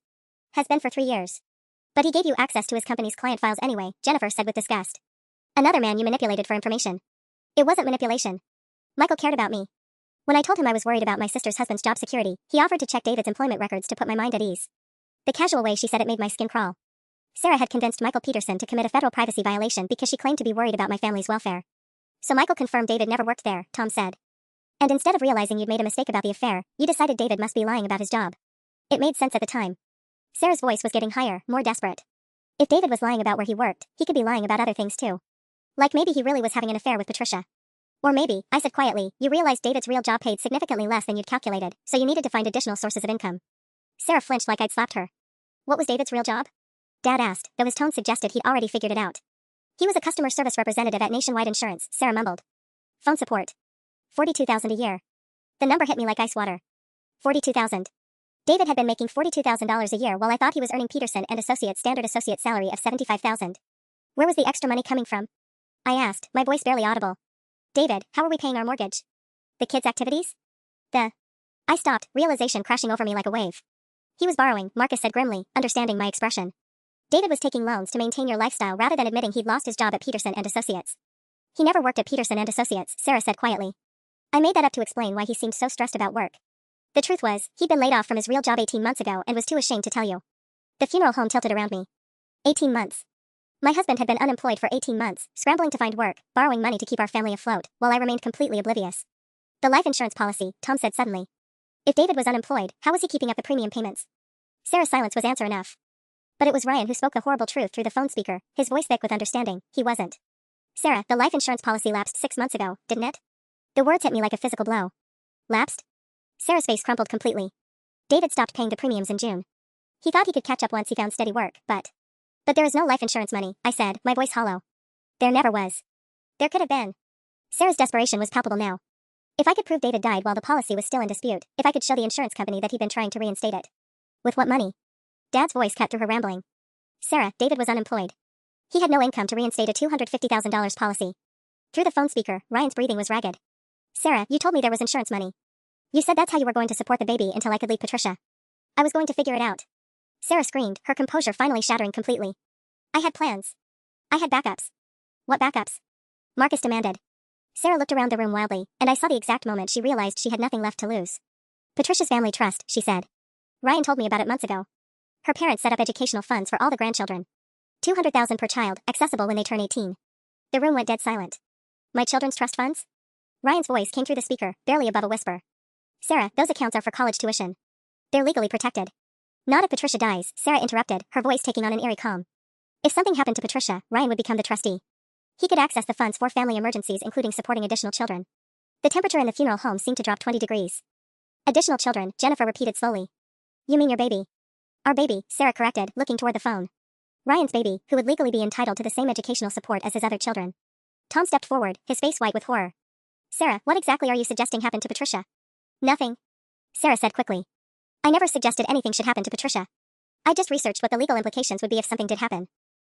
Has been for 3 years. But he gave you access to his company's client files anyway, Jennifer said with disgust. Another man you manipulated for information. It wasn't manipulation. Michael cared about me. When I told him I was worried about my sister's husband's job security, he offered to check David's employment records to put my mind at ease. The casual way she said it made my skin crawl. Sarah had convinced Michael Peterson to commit a federal privacy violation because she claimed to be worried about my family's welfare. So Michael confirmed David never worked there, Tom said. And instead of realizing you'd made a mistake about the affair, you decided David must be lying about his job. It made sense at the time. Sarah's voice was getting higher, more desperate. If David was lying about where he worked, he could be lying about other things too. Like maybe he really was having an affair with Patricia. Or maybe, I said quietly, you realized David's real job paid significantly less than you'd calculated, so you needed to find additional sources of income. Sarah flinched like I'd slapped her. What was David's real job? Dad asked, though his tone suggested he'd already figured it out. He was a customer service representative at Nationwide Insurance, Sarah mumbled. Phone support. $42,000 a year. The number hit me like ice water. 42,000. David had been making $42,000 a year while I thought he was earning Peterson and Associates' standard associate salary of $75,000. Where was the extra money coming from? I asked, my voice barely audible. David, how are we paying our mortgage? The kids' activities? I stopped, realization crashing over me like a wave. He was borrowing, Marcus said grimly, understanding my expression. David was taking loans to maintain your lifestyle rather than admitting he'd lost his job at Peterson and Associates. He never worked at Peterson and Associates, Sarah said quietly. I made that up to explain why he seemed so stressed about work. The truth was, he'd been laid off from his real job 18 months ago and was too ashamed to tell you. The funeral home tilted around me. 18 months. My husband had been unemployed for 18 months, scrambling to find work, borrowing money to keep our family afloat, while I remained completely oblivious. The life insurance policy, Tom said suddenly. If David was unemployed, how was he keeping up the premium payments? Sarah's silence was answer enough. But it was Ryan who spoke the horrible truth through the phone speaker, his voice thick with understanding. He wasn't. Sarah, the life insurance policy lapsed 6 months ago, didn't it? The words hit me like a physical blow. Lapsed? Sarah's face crumpled completely. David stopped paying the premiums in June. He thought he could catch up once he found steady work, but there is no life insurance money, I said, my voice hollow. There never was. There could have been. Sarah's desperation was palpable now. If I could prove David died while the policy was still in dispute, if I could show the insurance company that he'd been trying to reinstate it. With what money? Dad's voice cut through her rambling. Sarah, David was unemployed. He had no income to reinstate a $250,000 policy. Through the phone speaker, Ryan's breathing was ragged. Sarah, you told me there was insurance money. You said that's how you were going to support the baby until I could leave Patricia. I was going to figure it out. Sarah screamed, her composure finally shattering completely. I had plans. I had backups. What backups? Marcus demanded. Sarah looked around the room wildly, and I saw the exact moment she realized she had nothing left to lose. Patricia's family trust, she said. Ryan told me about it months ago. Her parents set up educational funds for all the grandchildren. $200,000 per child, accessible when they turn 18. The room went dead silent. My children's trust funds? Ryan's voice came through the speaker, barely above a whisper. Sarah, those accounts are for college tuition. They're legally protected. Not if Patricia dies, Sarah interrupted, her voice taking on an eerie calm. If something happened to Patricia, Ryan would become the trustee. He could access the funds for family emergencies, including supporting additional children. The temperature in the funeral home seemed to drop 20 degrees. Additional children, Jennifer repeated slowly. You mean your baby? Our baby, Sarah corrected, looking toward the phone. Ryan's baby, who would legally be entitled to the same educational support as his other children. Tom stepped forward, his face white with horror. Sarah, what exactly are you suggesting happened to Patricia? Nothing. Sarah said quickly. I never suggested anything should happen to Patricia. I just researched what the legal implications would be if something did happen.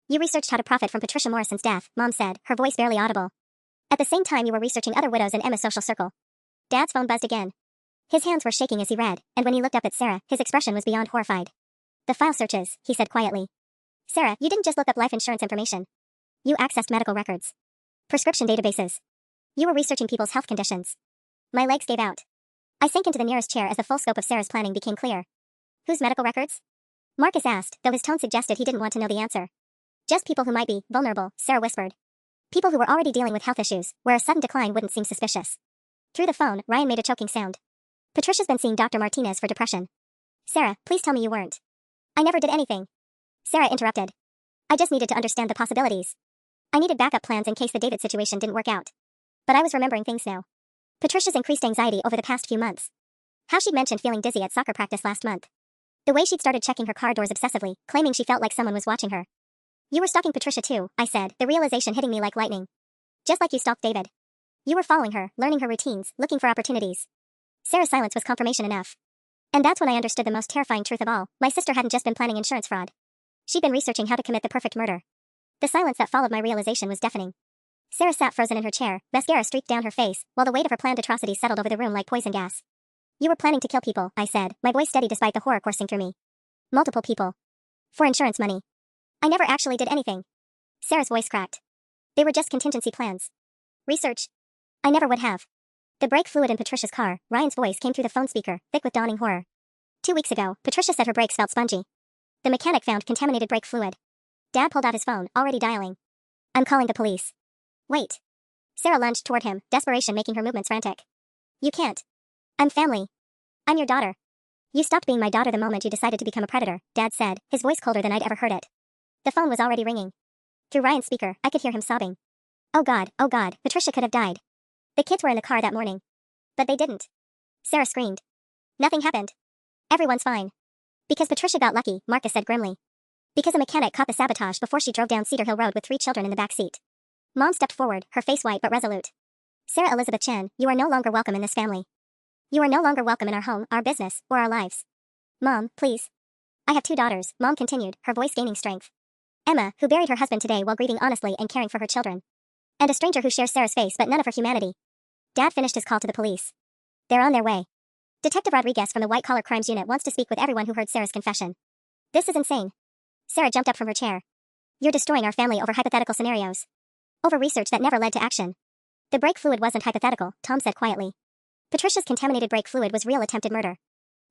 You researched how to profit from Patricia Morrison's death, Mom said, her voice barely audible. At the same time you were researching other widows in Emma's social circle. Dad's phone buzzed again. His hands were shaking as he read, and when he looked up at Sarah, his expression was beyond horrified. The file searches, he said quietly. Sarah, you didn't just look up life insurance information. You accessed medical records. Prescription databases. You were researching people's health conditions. My legs gave out. I sank into the nearest chair as the full scope of Sarah's planning became clear. Whose medical records? Marcus asked, though his tone suggested he didn't want to know the answer. Just people who might be vulnerable, Sarah whispered. People who were already dealing with health issues, where a sudden decline wouldn't seem suspicious. Through the phone, Ryan made a choking sound. Patricia's been seeing Dr. Martinez for depression. Sarah, please tell me you weren't. I never did anything. Sarah interrupted. I just needed to understand the possibilities. I needed backup plans in case the David situation didn't work out. But I was remembering things now. Patricia's increased anxiety over the past few months. How she'd mentioned feeling dizzy at soccer practice last month. The way she'd started checking her car doors obsessively, claiming she felt like someone was watching her. You were stalking Patricia too, I said, the realization hitting me like lightning. Just like you stalked David. You were following her, learning her routines, looking for opportunities. Sarah's silence was confirmation enough. And that's when I understood the most terrifying truth of all. My sister hadn't just been planning insurance fraud. She'd been researching how to commit the perfect murder. The silence that followed my realization was deafening. Sarah sat frozen in her chair, mascara streaked down her face, while the weight of her planned atrocities settled over the room like poison gas. You were planning to kill people, I said, my voice steady despite the horror coursing through me. Multiple people. For insurance money. I never actually did anything. Sarah's voice cracked. They were just contingency plans. Research. I never would have. The brake fluid in Patricia's car, Ryan's voice came through the phone speaker, thick with dawning horror. 2 weeks ago, Patricia said her brakes felt spongy. The mechanic found contaminated brake fluid. Dad pulled out his phone, already dialing. I'm calling the police. Wait. Sarah lunged toward him, desperation making her movements frantic. You can't. I'm family. I'm your daughter. You stopped being my daughter the moment you decided to become a predator, Dad said, his voice colder than I'd ever heard it. The phone was already ringing. Through Ryan's speaker, I could hear him sobbing. Oh God, Patricia could have died. The kids were in the car that morning. But they didn't. Sarah screamed. Nothing happened. Everyone's fine. Because Patricia got lucky, Marcus said grimly. Because a mechanic caught the sabotage before she drove down Cedar Hill Road with 3 children in the back seat. Mom stepped forward, her face white but resolute. Sarah Elizabeth Chen, you are no longer welcome in this family. You are no longer welcome in our home, our business, or our lives. Mom, please. I have 2 daughters, Mom continued, her voice gaining strength. Emma, who buried her husband today while grieving honestly and caring for her children. And a stranger who shares Sarah's face but none of her humanity. Dad finished his call to the police. They're on their way. Detective Rodriguez from the White Collar Crimes Unit wants to speak with everyone who heard Sarah's confession. This is insane. Sarah jumped up from her chair. You're destroying our family over hypothetical scenarios. Over research that never led to action. The brake fluid wasn't hypothetical, Tom said quietly. Patricia's contaminated brake fluid was real attempted murder.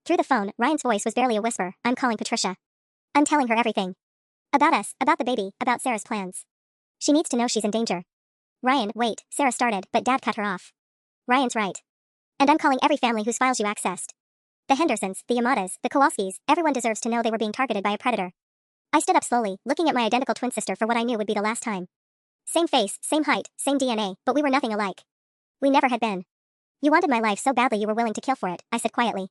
Through the phone, Ryan's voice was barely a whisper. I'm calling Patricia. I'm telling her everything. About us, about the baby, about Sarah's plans. She needs to know she's in danger. Ryan, wait, Sarah started, but Dad cut her off. Ryan's right. And I'm calling every family whose files you accessed. The Hendersons, the Yamadas, the Kowalskis, everyone deserves to know they were being targeted by a predator. I stood up slowly, looking at my identical twin sister for what I knew would be the last time. Same face, same height, same DNA, but we were nothing alike. We never had been. You wanted my life so badly you were willing to kill for it, I said quietly.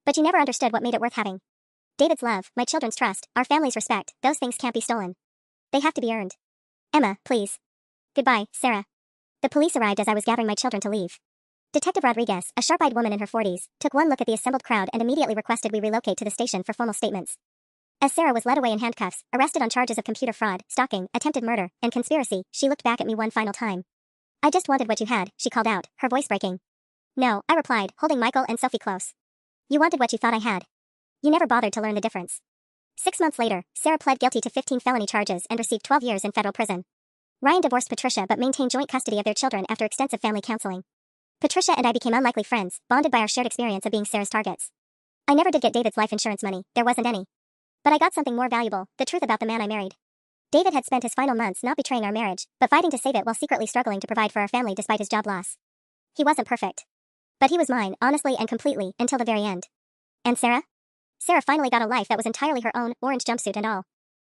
But you never understood what made it worth having. David's love, my children's trust, our family's respect, those things can't be stolen. They have to be earned. Emma, please. Goodbye, Sarah. The police arrived as I was gathering my children to leave. Detective Rodriguez, a sharp-eyed woman in her 40s, took one look at the assembled crowd and immediately requested we relocate to the station for formal statements. As Sarah was led away in handcuffs, arrested on charges of computer fraud, stalking, attempted murder, and conspiracy, she looked back at me one final time. I just wanted what you had, she called out, her voice breaking. No, I replied, holding Michael and Sophie close. You wanted what you thought I had. You never bothered to learn the difference. 6 months later, Sarah pled guilty to 15 felony charges and received 12 years in federal prison. Ryan divorced Patricia but maintained joint custody of their children after extensive family counseling. Patricia and I became unlikely friends, bonded by our shared experience of being Sarah's targets. I never did get David's life insurance money, there wasn't any. But I got something more valuable, the truth about the man I married. David had spent his final months not betraying our marriage, but fighting to save it while secretly struggling to provide for our family despite his job loss. He wasn't perfect. But he was mine, honestly and completely, until the very end. And Sarah? Sarah finally got a life that was entirely her own, orange jumpsuit and all.